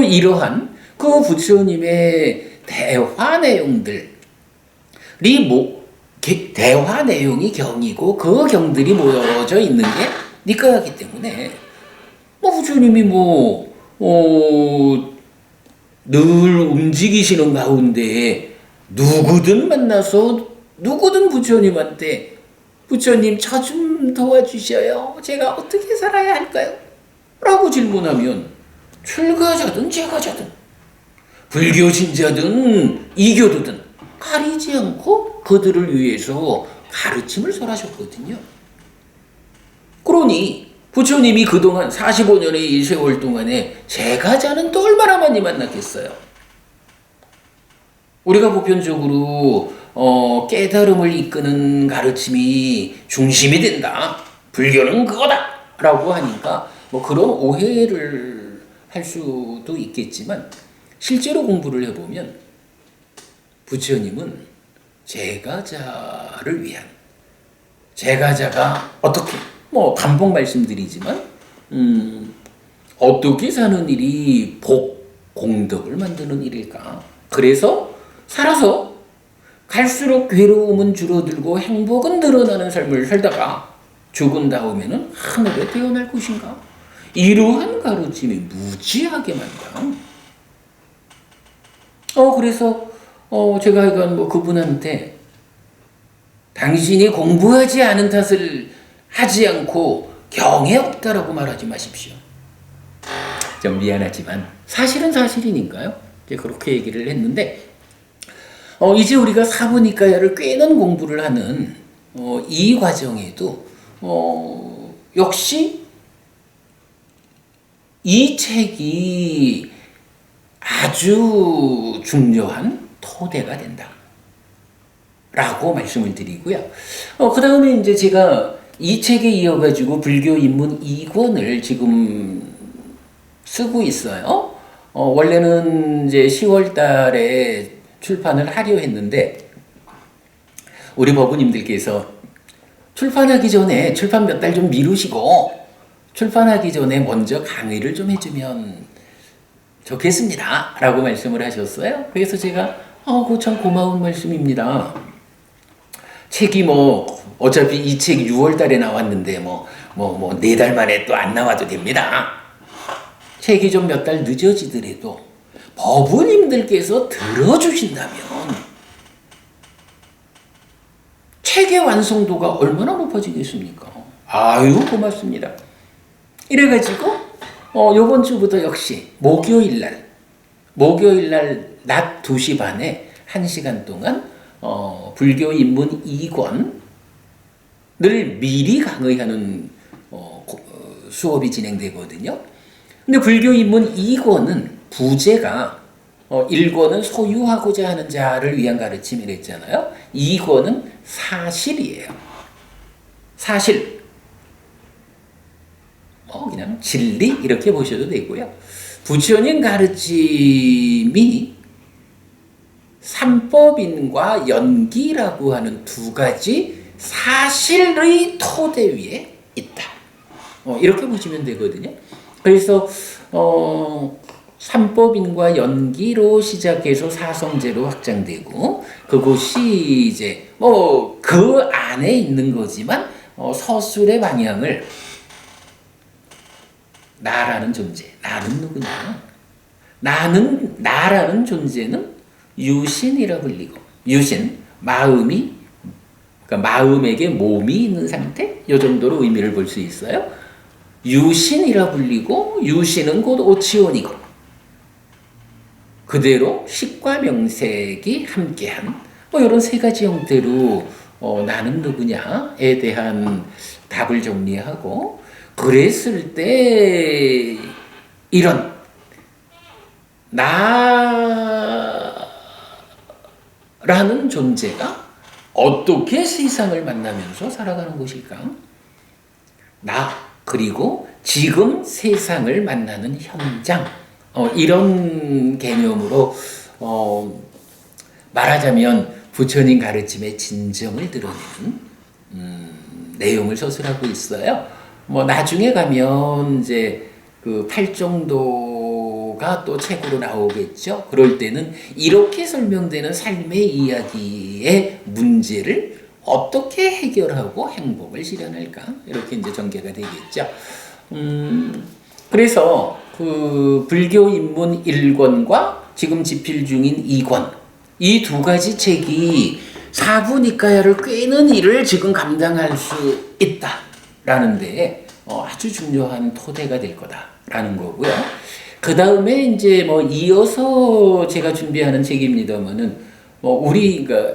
[SPEAKER 1] 이러한 그 부처님의 대화 내용들이 대화 내용이 경이고 그 경들이 모여져 있는 게 니까야기 때문에 부처님이 늘 움직이시는 가운데 누구든 만나서 누구든 부처님한테 부처님 저 좀 도와주셔요. 제가 어떻게 살아야 할까요? 라고 질문하면 출가자든 제가자든 불교 신자든 이교도든 가리지 않고 그들을 위해서 가르침을 설하셨거든요. 그러니 부처님이 그동안 45년의 이 세월 동안에 제가자는 또 얼마나 많이 만났겠어요. 우리가 보편적으로 깨달음을 이끄는 가르침이 중심이 된다. 불교는 그거다. 라고 하니까 그런 오해를 할 수도 있겠지만 실제로 공부를 해보면 부처님은 제가자를 위한 제가자가 어떻게 반복 말씀드리지만 어떻게 사는 일이 공덕을 만드는 일일까? 그래서 살아서 갈수록 괴로움은 줄어들고 행복은 늘어나는 삶을 살다가 죽은 다음에는 하늘에 태어날 것인가? 이러한 가르침이 무지하게 많다. 그래서 제가 이건 그분한테 당신이 공부하지 않은 탓을 하지 않고 경에 없다라고 말하지 마십시오. 좀 미안하지만 사실은 사실이니까요. 이제 그렇게 얘기를 했는데 이제 우리가 사부니까야를 꽤는 공부를 하는 이 과정에도 역시 이 책이 아주 중요한 토대가 된다. 라고 말씀을 드리고요. 그 다음에 이제 제가 이 책에 이어가지고 불교 입문 2권을 지금 쓰고 있어요. 원래는 이제 10월 달에 출판을 하려 했는데, 우리 법우님들께서 출판하기 전에 출판 몇 달 좀 미루시고, 출판하기 전에 먼저 강의를 좀 해주면 좋겠습니다. 라고 말씀을 하셨어요. 그래서 제가, 그거 참 고마운 말씀입니다. 책이 어차피 이 책 6월 달에 나왔는데, 4달 만에 또 안 나와도 됩니다. 책이 좀 몇 달 늦어지더라도, 법우님들께서 들어주신다면, 책의 완성도가 얼마나 높아지겠습니까? 아유, 고맙습니다. 이래가지고, 요번 주부터 역시, 목요일 날 낮 2시 반에 1시간 동안, 불교 입문 2권을 미리 강의하는 수업이 진행되거든요. 근데 불교 입문 2권은 부제가 1권은 소유하고자 하는 자를 위한 가르침이랬잖아요. 2권은 사실이에요. 사실. 그냥 진리 이렇게 보셔도 되고요. 부처님 가르침이 삼법인과 연기라고 하는 두 가지 사실의 토대 위에 있다. 이렇게 보시면 되거든요. 그래서 삼법인과 연기로 시작해서 사성제로 확장되고 그것이 이제 그 안에 있는 거지만 서술의 방향을 나라는 존재, 나는 누구냐? 나라는 존재는 유신이라 불리고 유신, 그러니까 마음에게 몸이 있는 상태? 이 정도로 의미를 볼 수 있어요. 유신이라 불리고 유신은 곧 오치원이고 그대로 식과 명색이 함께한 이런 세 가지 형태로 나는 누구냐에 대한 답을 정리하고 그랬을 때 이런 나라는 존재가 어떻게 세상을 만나면서 살아가는 것일까? 나 그리고 지금 세상을 만나는 현장 이런 개념으로 말하자면 부처님 가르침의 진정을 드러내는 내용을 서술하고 있어요. 나중에 가면 이제 그 팔정도가 또 책으로 나오겠죠. 그럴 때는 이렇게 설명되는 삶의 이야기의 문제를 어떻게 해결하고 행복을 실현할까? 이렇게 이제 전개가 되겠죠. 그래서 그 불교 입문 1권과 지금 집필 중인 2권, 이 두 가지 책이 사부니까야를 꿰는 일을 지금 감당할 수 있다라는 데에 아주 중요한 토대가 될 거다라는 거고요. 그 다음에 이제 뭐 이어서 제가 준비하는 책입니다만은 우리가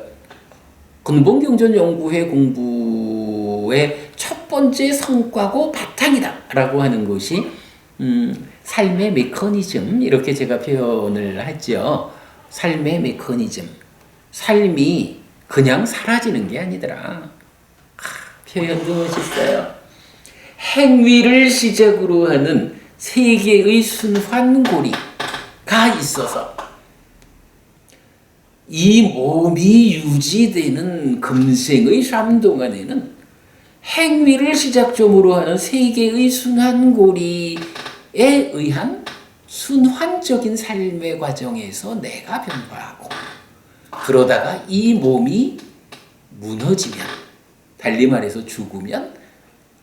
[SPEAKER 1] 근본경전연구회 공부의 첫 번째 성과고 바탕이다라고 하는 것이 삶의 메커니즘, 이렇게 제가 표현을 했죠. 삶의 메커니즘. 삶이 그냥 사라지는 게 아니더라. 표현도 멋있어요. 행위를 시작으로 하는 세계의 순환고리가 있어서 이 몸이 유지되는 금생의 삶 동안에는 행위를 시작점으로 하는 세계의 순환고리에 의한 순환적인 삶의 과정에서 내가 변화하고, 그러다가 이 몸이 무너지면, 달리 말해서 죽으면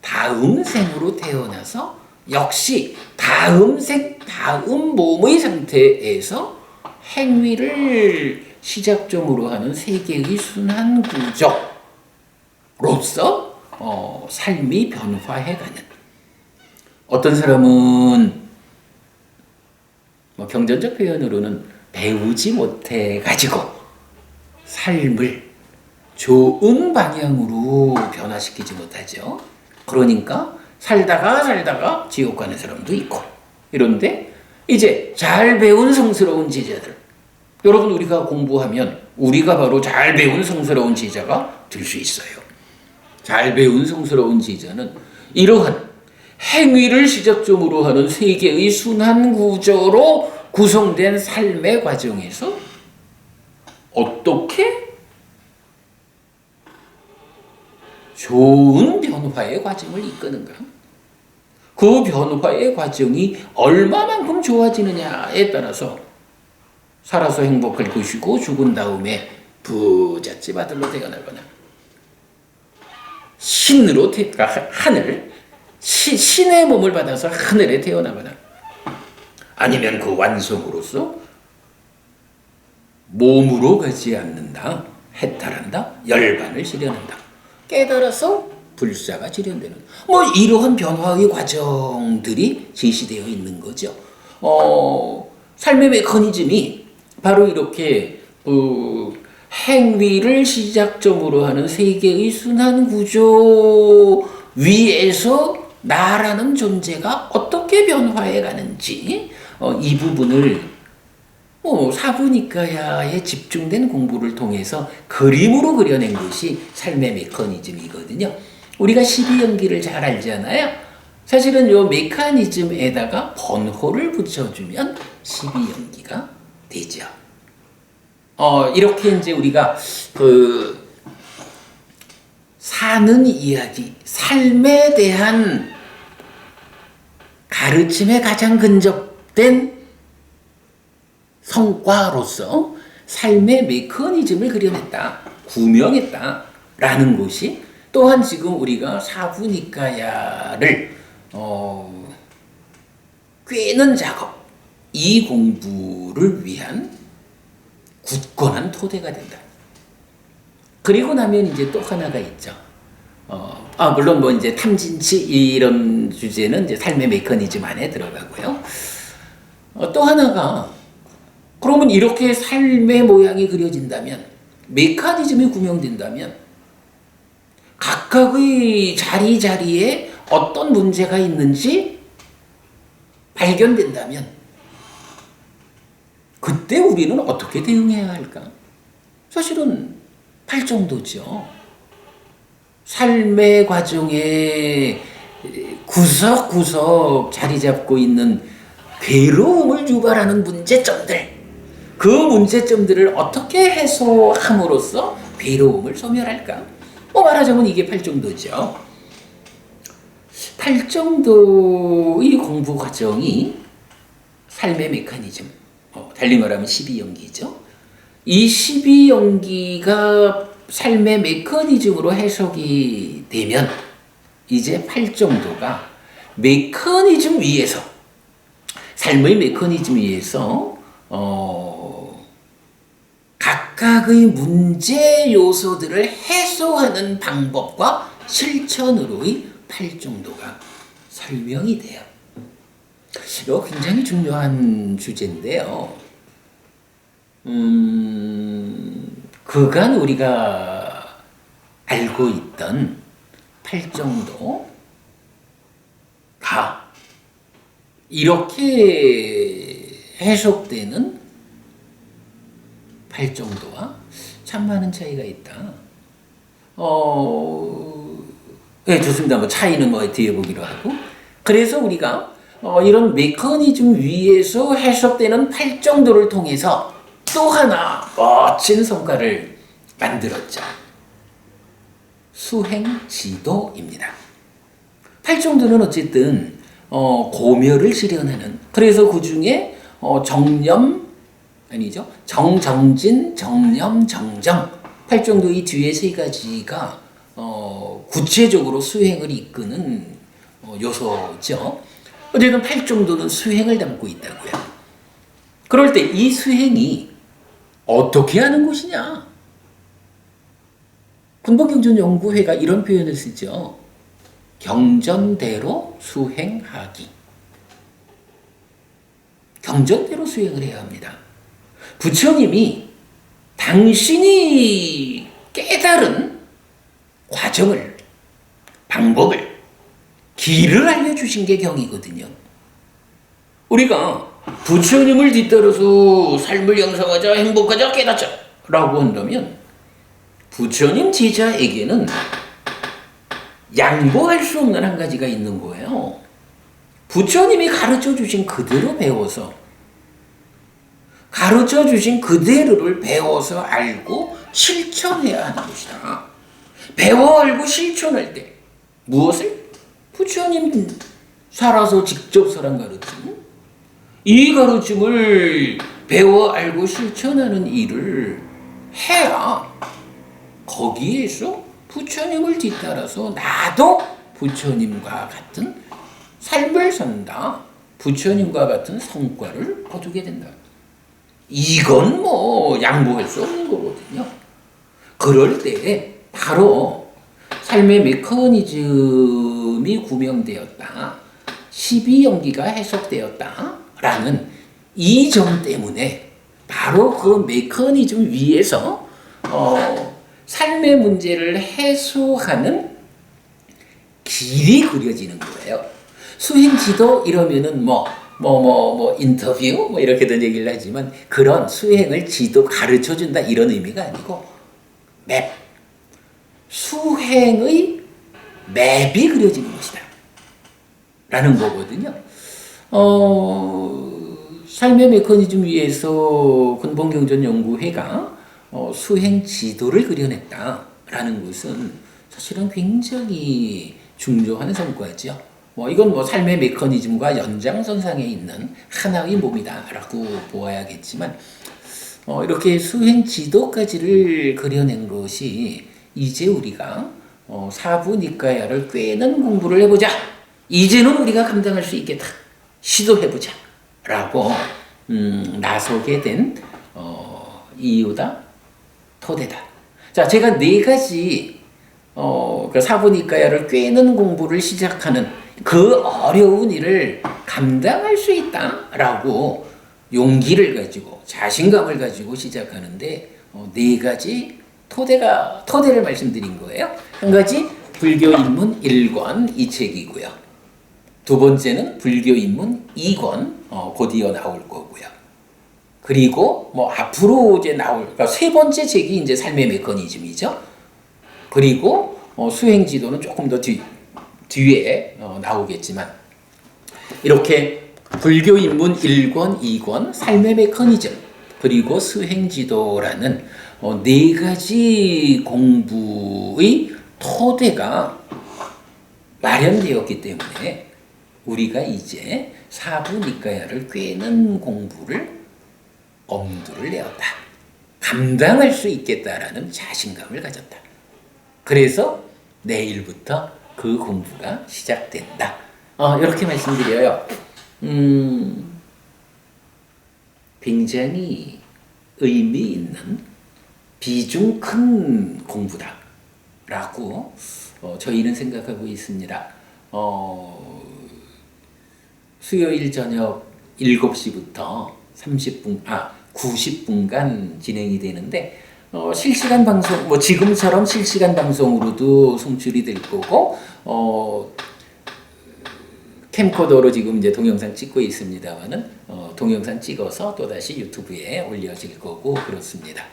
[SPEAKER 1] 다음 생으로 태어나서 역시 다음 생, 다음 몸의 상태에서 행위를 시작점으로 하는 세계의 순환 구조로서 삶이 변화해가는, 어떤 사람은 경전적 표현으로는 배우지 못해가지고 삶을 좋은 방향으로 변화시키지 못하죠. 그러니까 살다가 지옥 가는 사람도 있고. 이런데 이제 잘 배운 성스러운 제자들, 여러분, 우리가 공부하면 우리가 바로 잘 배운 성스러운 제자가 될 수 있어요. 잘 배운 성스러운 제자는 이러한 행위를 시작점으로 하는 세계의 순환 구조로 구성된 삶의 과정에서 어떻게 좋은 변화의 과정을 이끄는가? 그 변화의 과정이 얼마만큼 좋아지느냐에 따라서 살아서 행복할 것이고, 죽은 다음에 부잣집 아들로 태어나거나 신으로 하늘, 신의 몸을 받아서 하늘에 태어나거나, 아니면 그 완성으로서 몸으로 가지 않는다, 해탈한다, 열반을 실현한다, 깨달아서 불사가 실현되는, 이러한 변화의 과정들이 제시되어 있는 거죠. 삶의 메커니즘이 바로 이렇게 행위를 시작점으로 하는 세계의 순환 구조 위에서 나라는 존재가 어떻게 변화해 가는지, 이 부분을 사부니까야에 집중된 공부를 통해서 그림으로 그려낸 것이 삶의 메커니즘이거든요. 우리가 12연기를 잘 알잖아요. 사실은 이 메커니즘에다가 번호를 붙여주면 12연기가 되죠. 이렇게 이제 우리가 사는 이야기, 삶에 대한 가르침에 가장 근접된 성과로서 삶의 메커니즘을 그려냈다, 구명했다라는 것이, 또한 지금 우리가 사부니까야를 꿰는 작업, 이 공부를 위한 굳건한 토대가 된다. 그리고 나면 이제 또 하나가 있죠. 물론 이제 탐진치 이런 주제는 이제 삶의 메커니즘 안에 들어가고요. 또 하나가, 그러면 이렇게 삶의 모양이 그려진다면, 메커니즘이 구명된다면, 각각의 자리에 어떤 문제가 있는지 발견된다면, 그때 우리는 어떻게 대응해야 할까? 사실은 팔정도죠. 삶의 과정에 구석구석 자리 잡고 있는 괴로움을 유발하는 문제점들, 그 문제점들을 어떻게 해소함으로써 괴로움을 소멸할까? 말하자면 이게 팔정도죠. 팔정도의 공부 과정이 삶의 메커니즘, 달리 말하면 12연기죠. 이 12연기가 삶의 메커니즘으로 해석이 되면 이제 팔정도가 메커니즘 위에서, 삶의 메커니즘 위에서 각각의 문제 요소들을 해소하는 방법과 실천으로의 팔정도가 설명이 돼요. 이거 굉장히 중요한 주제인데요. 그간 우리가 알고 있던 팔정도가 이렇게 해석되는 팔정도와 참 많은 차이가 있다. 네, 좋습니다. 뭐 차이는 뭐 뒤에 보기로 하고. 그래서 우리가 이런 메커니즘 위에서 해석되는 팔정도를 통해서 또 하나 멋진 성과를 만들었죠. 수행지도입니다. 팔정도는 어쨌든 고멸을 실현하는, 그래서 그 중에 정정진, 정념, 정정, 팔정도 이 뒤에 세 가지가 구체적으로 수행을 이끄는 요소죠. 어쨌든 팔정도는 수행을 담고 있다고요. 그럴 때 이 수행이 어떻게 하는 것이냐? 근본경전연구회가 이런 표현을 쓰죠. 경전대로 수행하기. 경전대로 수행을 해야 합니다. 부처님이 당신이 깨달은 과정을, 방법을, 길을 알려주신 게 경이거든요. 우리가 부처님을 뒤따라서 삶을 영성하자, 행복하자, 깨닫자 라고 한다면 부처님 제자에게는 양보할 수 없는 한 가지가 있는 거예요. 부처님이 가르쳐 주신 그대로 배워서, 가르쳐 주신 그대로를 배워서 알고 실천해야 하는 것이다. 배워 알고 실천할 때 무엇을? 부처님 살아서 직접 설한 가르침, 이 가르침을 배워 알고 실천하는 일을 해야 거기에서 부처님을 뒤따라서 나도 부처님과 같은 삶을 산다, 부처님과 같은 성과를 거두게 된다. 이건 뭐 양보할 수 없는 거거든요. 그럴 때 바로 삶의 메커니즘이 구명되었다, 12연기가 해석되었다라는 이 점 때문에 바로 그 메커니즘 위에서 삶의 문제를 해소하는 길이 그려지는 거예요. 수행지도 이러면은 인터뷰 이렇게든 얘기를 하지만, 그런 수행을 지도 가르쳐 준다 이런 의미가 아니고 맵, 수행의 맵이 그려지는 것이다 라는 거거든요. 삶의 메커니즘 위에서 근본경전연구회가 수행 지도를 그려냈다라는 것은 사실은 굉장히 중요한 성과죠. 이건 삶의 메커니즘과 연장선상에 있는 하나의 몸이다라고 보아야겠지만, 이렇게 수행 지도까지를 그려낸 것이 이제 우리가 사부니까야를 꿰는 공부를 해보자, 이제는 우리가 감당할 수 있겠다, 시도해보자 라고 나서게 된 이유다, 토대다. 자, 제가 네 가지 그 사부니까야를 꿰는 공부를 시작하는 그 어려운 일을 감당할 수 있다라고 용기를 가지고 자신감을 가지고 시작하는데 네 가지 토대를 말씀드린 거예요. 한 가지 불교 입문 1권 이 책이고요. 두 번째는 불교 입문 2권 곧 이어 나올 거고요. 그리고 앞으로 이제 그러니까 세 번째 책이 이제 삶의 메커니즘이죠. 그리고 수행지도는 조금 더 뒤에 나오겠지만, 이렇게 불교 입문 1권, 2권, 삶의 메커니즘, 그리고 수행지도라는 네 가지 공부의 토대가 마련되었기 때문에 우리가 이제 사부니까야를 꿰는 공부를 엄두를 내었다. 감당할 수 있겠다라는 자신감을 가졌다. 그래서 내일부터 그 공부가 시작된다. 이렇게 말씀드려요. 굉장히 의미 있는 비중 큰 공부다라고 저희는 생각하고 있습니다. 수요일 저녁 7시부터 90분간 진행이 되는데 실시간 방송, 지금처럼 실시간 방송으로도 송출이 될 거고 캠코더로 지금 이제 동영상 찍고 있습니다만은 동영상 찍어서 또 다시 유튜브에 올려질 거고 그렇습니다.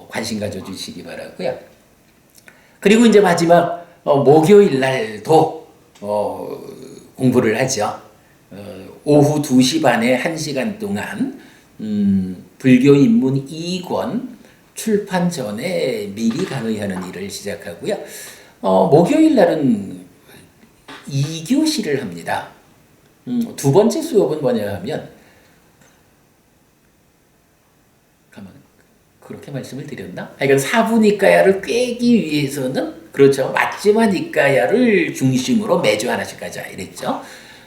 [SPEAKER 1] 관심 가져주시기 바라고요. 그리고 이제 마지막 목요일 날도 공부를 하죠. 오후 2시 반에 1시간 동안 불교 입문 2권 출판 전에 미리 강의하는 일을 시작하고요. 목요일 날은 2교시를 합니다. 두 번째 수업은 뭐냐 하면 그렇게 말씀을 드렸나? 그러니까 사부니까야를 꿰기 위해서는 그렇죠. 맞지마 니까야를 중심으로 매주 하나씩 가자 이랬죠.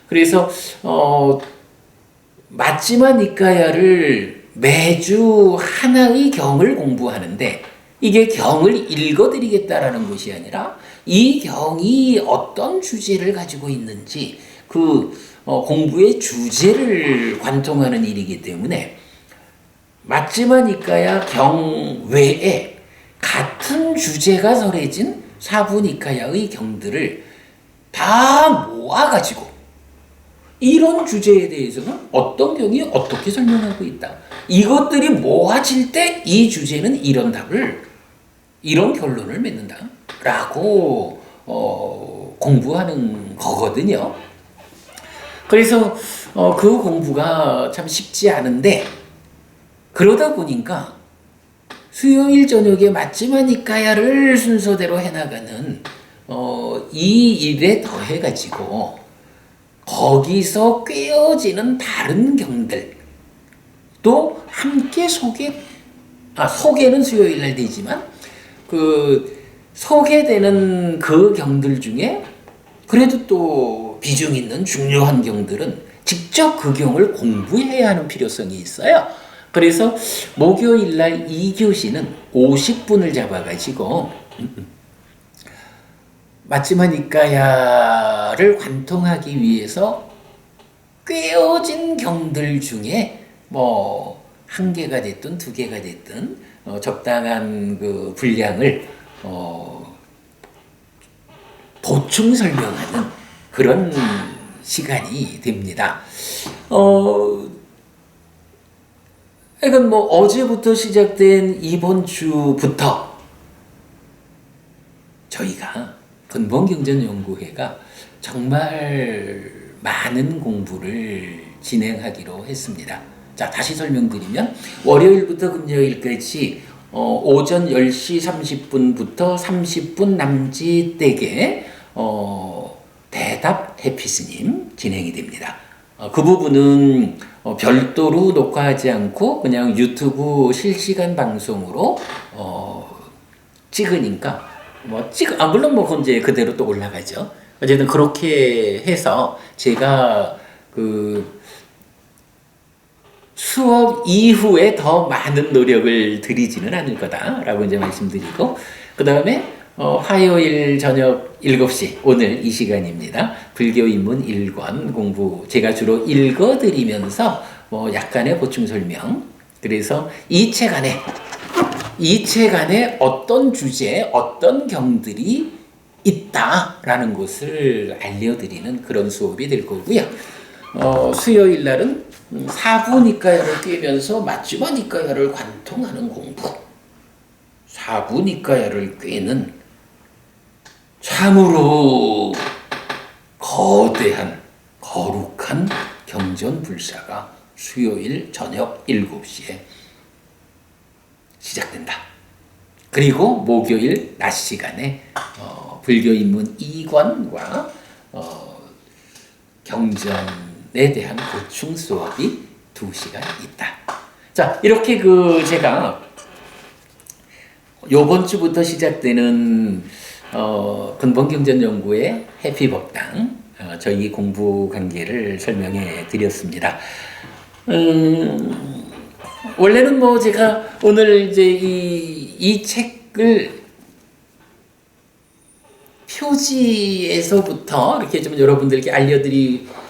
[SPEAKER 1] 그래서 맞지마 니까야를 매주 하나의 경을 공부하는데 이게 경을 읽어드리겠다라는 것이 아니라 이 경이 어떤 주제를 가지고 있는지 그 공부의 주제를 관통하는 일이기 때문에 맞지마 니까야 경 외에 같은 주제가 설해진 사부니까야의 경들을 다 모아가지고 이런 주제에 대해서는 어떤 경이 어떻게 설명하고 있다. 이것들이 모아질 때 이 주제는 이런 답을 이런 결론을 맺는다 라고 공부하는 거거든요. 그래서 그 공부가 참 쉽지 않은데 그러다 보니까 수요일 저녁에 맞지마 니까야를 순서대로 해나가는 이 일에 더해가지고 거기서 꿰어지는 다른 경들 또 함께 소개는 수요일 날 되지만 그 소개되는 그 경들 중에 그래도 또 비중 있는 중요한 경들은 직접 그 경을 공부해야 하는 필요성이 있어요. 그래서 목요일 날 2교시는 50분을 잡아가지고 맞지마 니까야를 관통하기 위해서 꿰어진 경들 중에 한 개가 됐든 두 개가 됐든 적당한 그 분량을 보충 설명하는 그런 시간이 됩니다. 이건 어제부터 시작된 이번 주부터 저희가 근본경전연구회가 정말 많은 공부를 진행하기로 했습니다. 자, 다시 설명드리면 월요일부터 금요일까지 오전 10시 30분부터 30분 남짓되게 대답 해피스님 진행이 됩니다. 그 부분은 별도로 녹화하지 않고 그냥 유튜브 실시간 방송으로 찍으니까 물론 그건 이제 그대로 또 올라가죠. 어쨌든 그렇게 해서 제가 그 수업 이후에 더 많은 노력을 들이지는 않을 거다라고 이제 말씀드리고 그 다음에 화요일 저녁 7시 오늘 이 시간입니다. 불교 입문 1권 공부 제가 주로 읽어드리면서 약간의 보충 설명 그래서 이 책 안에 어떤 주제 어떤 경들이 있다라는 것을 알려드리는 그런 수업이 될 거고요. 수요일 날은 사부니까야를 꿰면서 맞지마 니까야를 관통하는 공부 사부니까야를 꿰는 참으로 거대한 거룩한 경전불사가 수요일 저녁 7시에 시작된다. 그리고 목요일 낮 시간에 불교 입문 2권과 경전에 대한 보충 수업이 2시간 있다. 자, 이렇게 제가 요번 주부터 시작되는 근본경전연구의 해피법당 저희 공부 관계를 설명해 드렸습니다. 원래는 뭐 제가 오늘 이제 이 책을 표지에서부터 이렇게 좀 여러분들께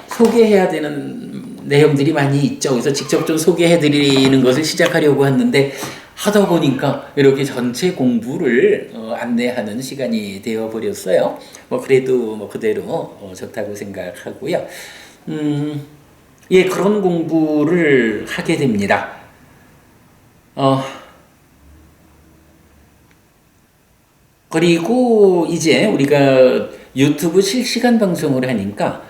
[SPEAKER 1] 소개해야 되는 내용들이 많이 있죠. 그래서 직접 좀 소개해 드리는 것을 시작하려고 했는데 하다 보니까 이렇게 전체 공부를 안내하는 시간이 되어 버렸어요. 뭐 그래도 뭐 그대로 좋다고 생각하고요. 예, 그런 공부를 하게 됩니다. 그리고 이제 우리가 유튜브 실시간 방송을 하니까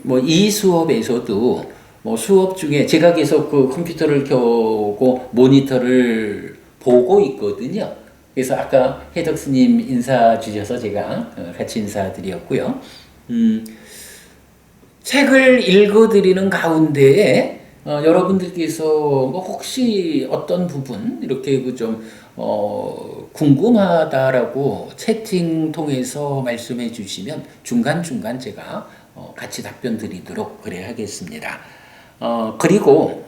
[SPEAKER 1] 뭐 이 수업에서도 뭐 수업 중에 제가 계속 그 컴퓨터를 켜고 모니터를 보고 있거든요. 그래서 아까 해덕스님 인사 주셔서 제가 같이 인사드렸고요. 책을 읽어드리는 가운데에 여러분들께서 뭐 혹시 어떤 부분 이렇게 좀 궁금하다라고 채팅 통해서 말씀해 주시면 중간중간 제가 같이 답변 드리도록 그래 하겠습니다. 그리고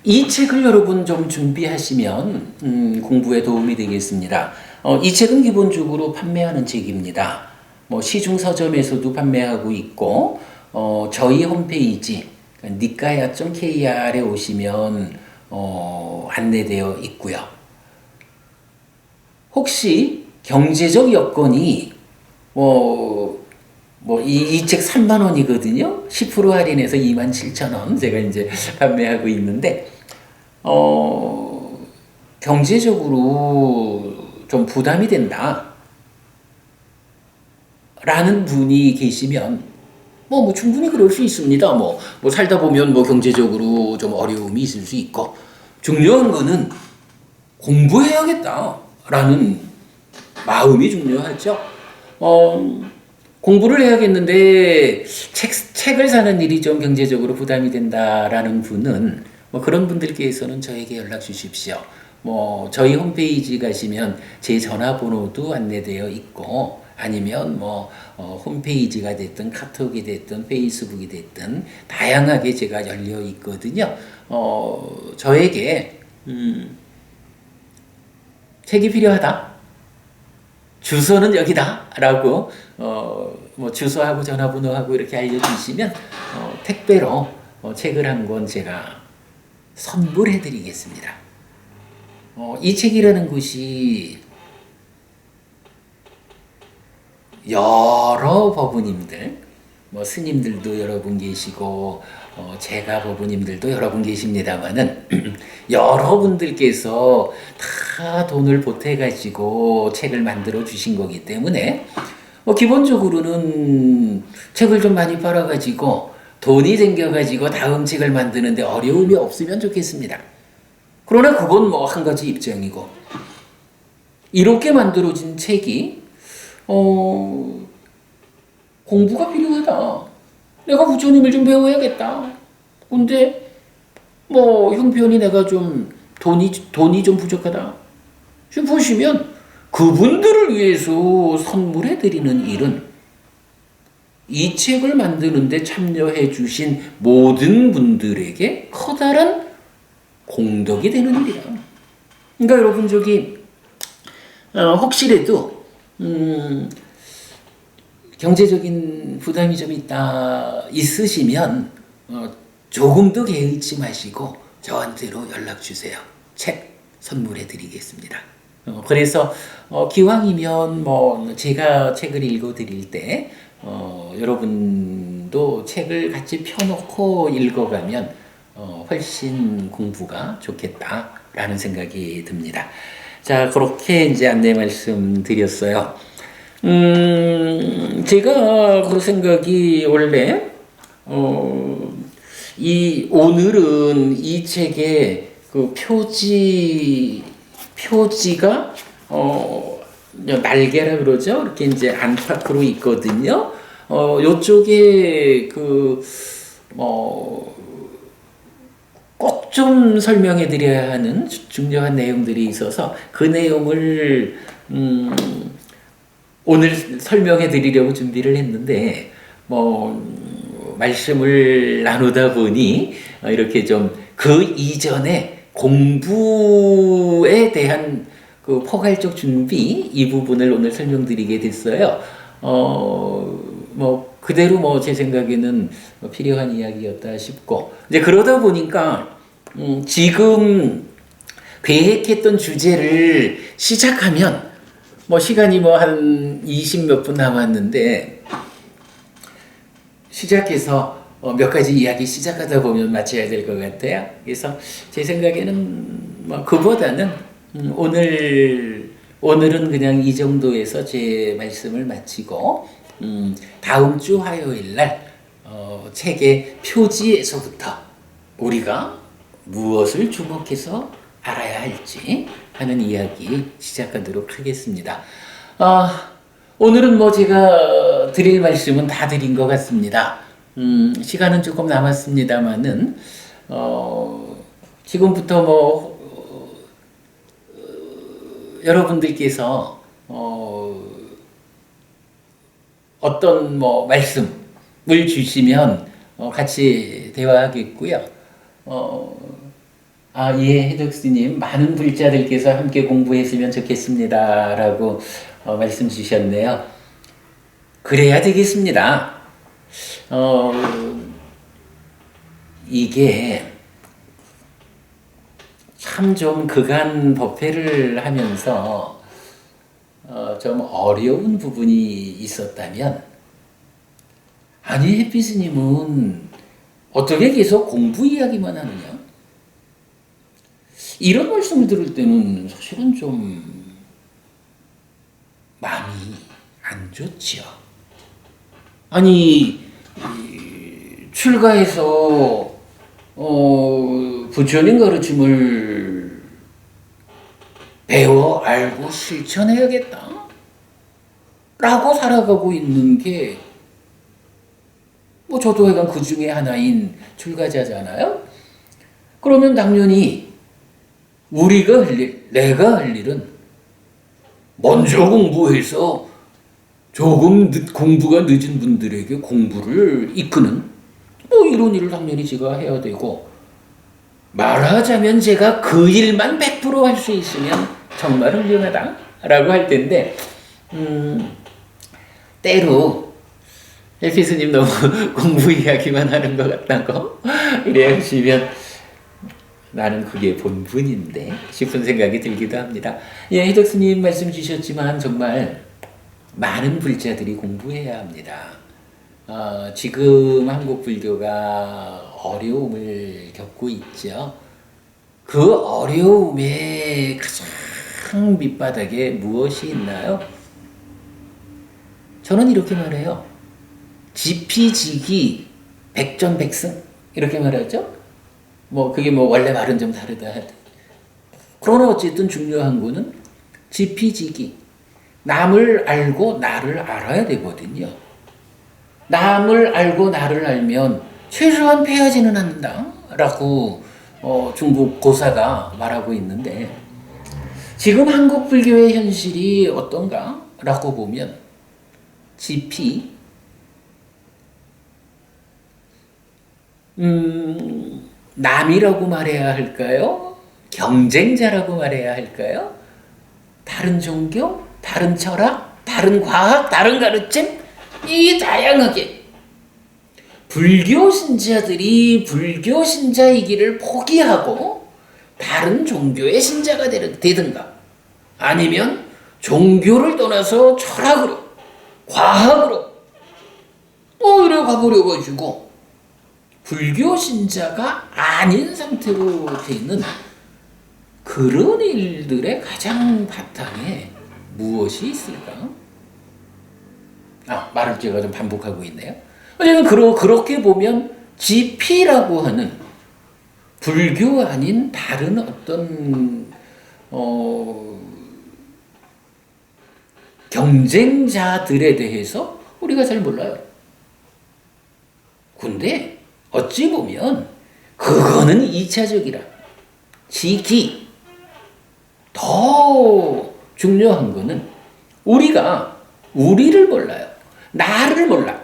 [SPEAKER 1] 이 책을 여러분 좀 준비하시면 공부에 도움이 되겠습니다. 이 책은 기본적으로 판매하는 책입니다. 뭐 시중 서점에서도 판매하고 있고 저희 홈페이지 니까야.kr에 오시면 안내되어 있고요. 혹시 경제적 여건이 이 책 3만 원이거든요. 10% 할인해서 27,000원 제가 이제 판매하고 있는데 경제적으로 좀 부담이 된다 라는 분이 계시면 뭐 충분히 그럴 수 있습니다. 뭐 살다 보면 뭐 경제적으로 좀 어려움이 있을 수 있고 중요한 거는 공부해야겠다라는 마음이 중요하죠. 공부를 해야겠는데 책을 사는 일이 좀 경제적으로 부담이 된다라는 분은 뭐 그런 분들께서는 저에게 연락 주십시오. 뭐 저희 홈페이지 가시면 제 전화번호도 안내되어 있고 아니면 뭐 홈페이지가 됐든 카톡이 됐든 페이스북이 됐든 다양하게 제가 열려 있거든요. 저에게 책이 필요하다. 주소는 여기다라고 뭐 주소하고 전화번호하고 이렇게 알려주시면 택배로 책을 한 권 제가 선물해드리겠습니다. 이 책이라는 것이 여러 법우님들, 뭐 스님들도 여러 분 계시고 제가 법우님들도 여러 분 계십니다만은 여러분들께서 다 돈을 보태가지고 책을 만들어 주신 거기 때문에 기본적으로는 책을 좀 많이 팔아가지고 돈이 생겨가지고 다음 책을 만드는데 어려움이 없으면 좋겠습니다. 그러나 그건 뭐 한 가지 입장이고 이렇게 만들어진 책이 공부가 필요하다. 내가 부처님을 좀 배워야겠다. 근데 뭐 형편이 내가 좀 돈이 좀 부족하다 싶으시면 그분들을 위해서 선물해 드리는 일은 이 책을 만드는데 참여해 주신 모든 분들에게 커다란 공덕이 되는 일이다. 그러니까 여러분 혹시라도 경제적인 부담이 좀 있으시면 조금 더 개의치 마시고 저한테로 연락 주세요. 책 선물해 드리겠습니다. 그래서 기왕이면 뭐 제가 책을 읽어 드릴 때 여러분도 책을 같이 펴놓고 읽어가면 훨씬 공부가 좋겠다라는 생각이 듭니다. 자, 그렇게 이제 안내 말씀 드렸어요. 제가 그 생각이 원래 오늘은 이 책의 그 표지가 날개라 그러죠. 이렇게 이제 안팎으로 있거든요. 요쪽에 꼭 좀 설명해 드려야 하는 중요한 내용들이 있어서 그 내용을 오늘 설명해 드리려고 준비를 했는데 말씀을 나누다 보니 이렇게 좀 그 이전에 공부에 대한 그 포괄적 준비 이 부분을 오늘 설명드리게 됐어요. 그대로 제 생각에는 필요한 이야기였다 싶고 이제 그러다 보니까 지금 계획했던 주제를 시작하면 시간이 한 20 몇 분 남았는데 시작해서 몇 가지 이야기 시작하다 보면 마쳐야 될 것 같아요. 그래서 제 생각에는 그보다는 오늘은 그냥 이 정도에서 제 말씀을 마치고 다음 주 화요일 날 책의 표지에서부터 우리가 무엇을 주목해서 알아야 할지 하는 이야기 시작하도록 하겠습니다. 오늘은 제가 드릴 말씀은 다 드린 것 같습니다. 시간은 조금 남았습니다만은 지금부터 여러분들께서 어떤 말씀을 주시면 같이 대화하겠고요. 예, 해덕스님 많은 불자들께서 함께 공부했으면 좋겠습니다라고 말씀 주셨네요. 그래야 되겠습니다. 이게 참 좀 그간 법회를 하면서 좀 어려운 부분이 있었다면 아니 햇빛스님은 어떻게 계속 공부 이야기만 하느냐? 이런 말씀을 들을 때는 사실은 좀 마음이 안 좋지요. 아니 출가해서 부처님 가르침을 배워 알고 실천해야겠다 라고 살아가고 있는 게 저도 약간 그 중에 하나인 출가자잖아요. 그러면 당연히 우리가 할 일, 내가 할 일은 먼저 공부해서 조금 공부가 늦은 분들에게 공부를 이끄는 이런 일을 당연히 제가 해야 되고 말하자면 제가 그 일만 100% 할 수 있으면 정말 훌륭하다라고 할 텐데 때로 햇빛스님 너무 공부 이야기만 하는 것 같다고 이래 하시면 나는 그게 본분인데 싶은 생각이 들기도 합니다. 예, 해덕스님 말씀 주셨지만 정말 많은 불자들이 공부해야 합니다. 지금 한국 불교가 어려움을 겪고 있죠. 그 어려움의 가장 밑바닥에 무엇이 있나요? 저는 이렇게 말해요. 지피지기 백전백승 이렇게 말하죠. 그게 원래 말은 좀 다르다 하든. 그러나 어쨌든 중요한 거는 지피지기. 남을 알고 나를 알아야 되거든요. 남을 알고 나를 알면 최소한 패하지는 않는다 라고 중국 고사가 말하고 있는데 지금 한국 불교의 현실이 어떤가 라고 보면 지피 남이라고 말해야 할까요? 경쟁자라고 말해야 할까요? 다른 종교, 다른 철학, 다른 과학, 다른 가르침 이 다양하게 불교 신자들이 불교 신자이기를 포기하고 다른 종교의 신자가 되든가 아니면 종교를 떠나서 철학으로 과학으로 이래 가버려 가지고 불교 신자가 아닌 상태로 되는 그런 일들의 가장 바탕에 무엇이 있을까? 말을 제가 좀 반복하고 있네요. 어쨌든 그렇게 보면 지피라고 하는 불교 아닌 다른 어떤 경쟁자들에 대해서 우리가 잘 몰라요. 근데 어찌 보면 그 그거는 2차적이라. 시기. 더 중요한 거는 우리가 우리를 몰라요. 나를 몰라.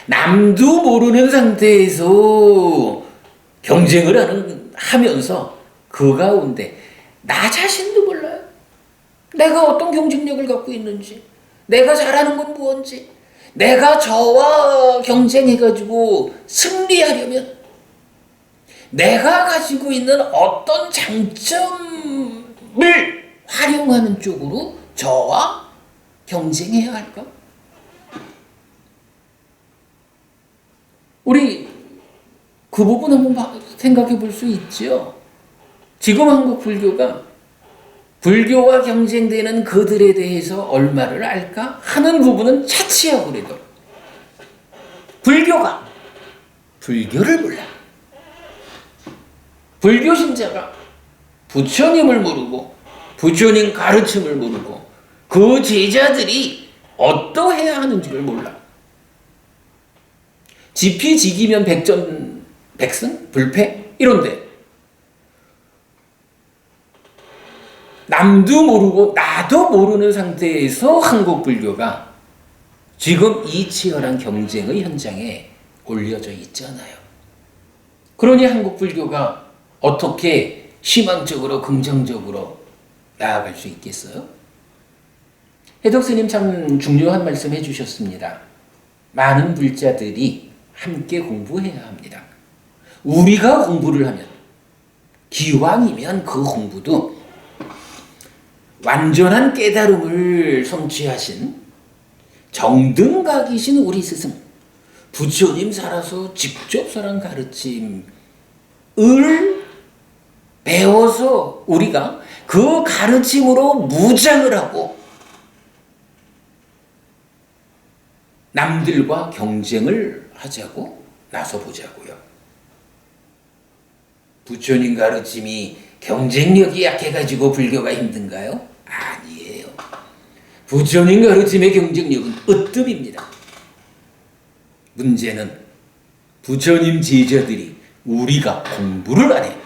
[SPEAKER 1] 남도 모르는 상태에서 경쟁을 하면서 그 가운데 나 자신도 몰라요. 내가 어떤 경쟁력을 갖고 있는지, 내가 잘하는 건 무엇인지, 내가 저와 경쟁해가지고 승리하려면 내가 가지고 있는 어떤 장점을 활용하는 쪽으로 저와 경쟁해야 할까? 우리 그 부분 한번 생각해 볼 수 있죠. 지금 한국 불교와 경쟁되는 그들에 대해서 얼마를 알까 하는 부분은 차치하고 그래도 불교가 불교를 몰라. 불교 신자가 부처님을 모르고 부처님 가르침을 모르고 그 제자들이 어떠해야 하는지를 몰라. 지피지기면 백전백승? 불패? 이런데 남도 모르고 나도 모르는 상태에서 한국 불교가 지금 이 치열한 경쟁의 현장에 올려져 있잖아요. 그러니 한국 불교가 어떻게 희망적으로 긍정적으로 나아갈 수 있겠어요? 해덕스님 참 중요한 말씀 해주셨습니다. 많은 불자들이 함께 공부해야 합니다. 우리가 공부를 하면 기왕이면 그 공부도 완전한 깨달음을 성취하신 정등각이신 우리 스승 부처님 살아서 직접 살한 가르침을 배워서 우리가 그 가르침으로 무장을 하고 남들과 경쟁을 하자고 나서보자고요. 부처님 가르침이 경쟁력이 약해가지고 불교가 힘든가요? 아니에요. 부처님 가르침의 경쟁력은 으뜸입니다. 문제는 부처님 제자들이 우리가 공부를 안 해.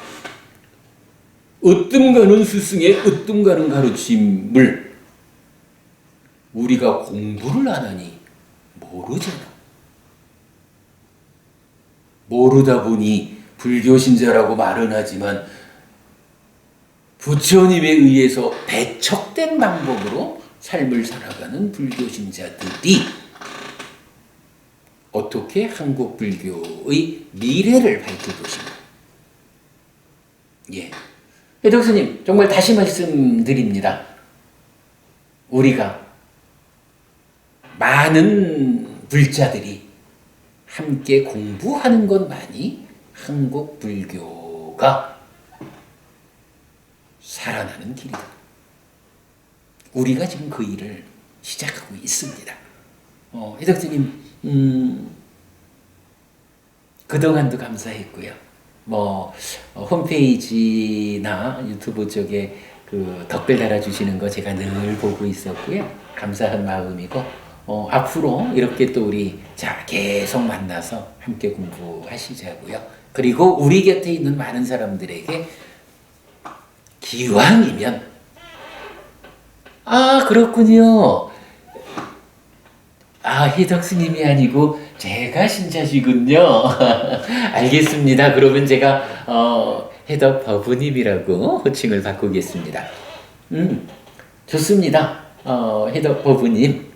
[SPEAKER 1] 으뜸 가는 스승의 으뜸 가는 가르침을 우리가 공부를 안 하니 모르잖아. 모르다 보니 불교 신자라고 말은 하지만 부처님에 의해서 배척된 방법으로 삶을 살아가는 불교 신자들이 어떻게 한국 불교의 미래를 밝힐 것인가? 예. 해덕스님, 정말 다시 말씀드립니다. 우리가 많은 불자들이 함께 공부하는 것만이 한국 불교가 살아나는 길이다. 우리가 지금 그 일을 시작하고 있습니다. 해덕스님, 그동안도 감사했고요. 홈페이지나 유튜브 쪽에 그 댓글 달아주시는 거 제가 늘 보고 있었고요. 감사한 마음이고, 앞으로 이렇게 또 우리 계속 만나서 함께 공부하시자고요. 그리고 우리 곁에 있는 많은 사람들에게 기왕이면, 그렇군요. 희덕 스님이 아니고 제가 신자시군요. 알겠습니다. 그러면 제가 해덕 버부님이라고 호칭을 바꾸겠습니다. 좋습니다. 해덕 버부님,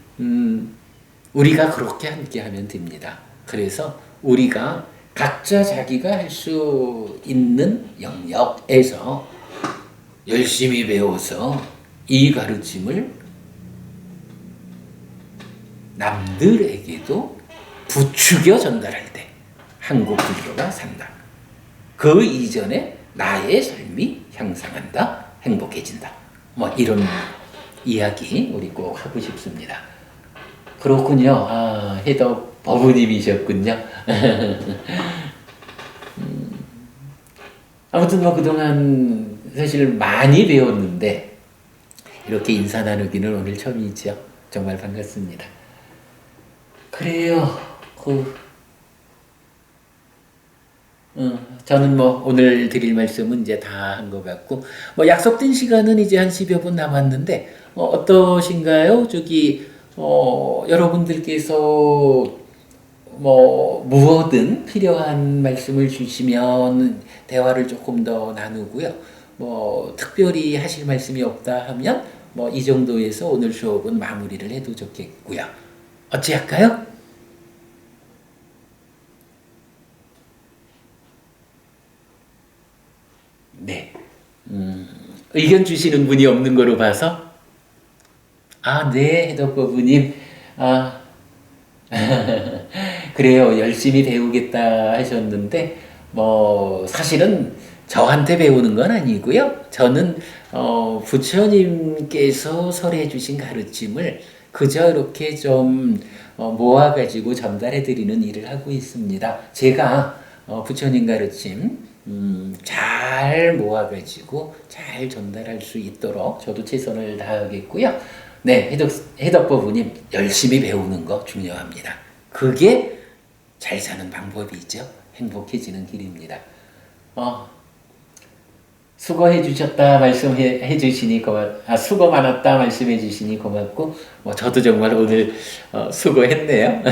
[SPEAKER 1] 우리가 그렇게 함께 하면 됩니다. 그래서 우리가 각자 자기가 할 수 있는 영역에서 열심히 배워서 이 가르침을 남들에게도 부추겨 전달할 때 한국 불교가 산다. 그 이전에 나의 삶이 향상한다. 행복해진다. 이런 이야기 우리 꼭 하고 싶습니다. 그렇군요. 해덕 버부님이셨군요. 아무튼 그동안 사실 많이 배웠는데 이렇게 인사 나누기는 오늘 처음이죠. 정말 반갑습니다. 그래요. 저는 뭐 오늘 드릴 말씀은 이제 다 한 것 같고, 뭐 약속된 시간은 이제 한 10여 분 남았는데, 어떠신가요? 여러분들께서 뭐 무엇든 필요한 말씀을 주시면 대화를 조금 더 나누고요. 뭐 특별히 하실 말씀이 없다 하면 뭐 이 정도에서 오늘 수업은 마무리를 해도 좋겠고요. 어찌 할까요? 네. 의견 주시는 분이 없는 거로 봐서, 아, 네, 해덕거부님. 아, 그래요. 열심히 배우겠다 하셨는데, 뭐, 사실은 저한테 배우는 건 아니고요. 저는, 부처님께서 설해 주신 가르침을 그저 이렇게 좀 모아가지고 전달해 드리는 일을 하고 있습니다. 제가 부처님 가르침, 잘 모아가지고 잘 전달할 수 있도록 저도 최선을 다하겠고요. 네, 해덕버부님 열심히 배우는 거 중요합니다. 그게 잘 사는 방법이죠. 행복해지는 길입니다. 어, 수고해 주셨다 말씀해 주시니 수고 많았다 말씀해 주시니 고맙고, 뭐 저도 정말 오늘 수고했네요.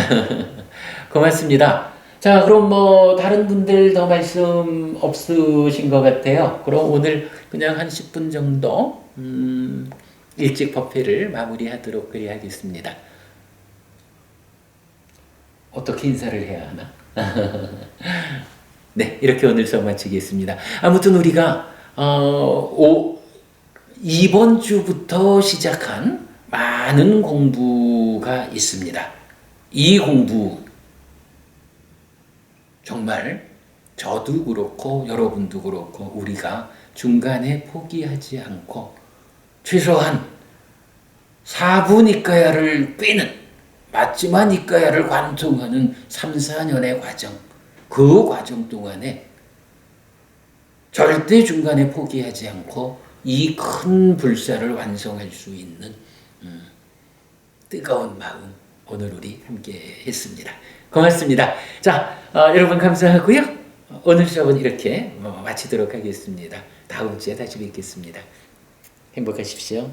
[SPEAKER 1] 고맙습니다. 자, 그럼 뭐 다른 분들 더 말씀 없으신 것 같아요. 그럼 오늘 그냥 한 10분 정도 일찍 법회를 마무리하도록 그리 하겠습니다. 어떻게 인사를 해야 하나? 네, 이렇게 오늘 수업 마치겠습니다. 아무튼 우리가 이번 주부터 시작한 많은 공부가 있습니다. 이 공부 정말 저도 그렇고 여러분도 그렇고 우리가 중간에 포기하지 않고 최소한 4분 이과야를 꿰는 맞지만 이과야를 관통하는 3, 4년의 과정, 그 과정 동안에 절대 중간에 포기하지 않고 이 큰 불사를 완성할 수 있는 뜨거운 마음 오늘 우리 함께 했습니다. 고맙습니다. 자, 여러분 감사하고요. 오늘 수업은 이렇게 마치도록 하겠습니다. 다음 주에 다시 뵙겠습니다. 행복하십시오.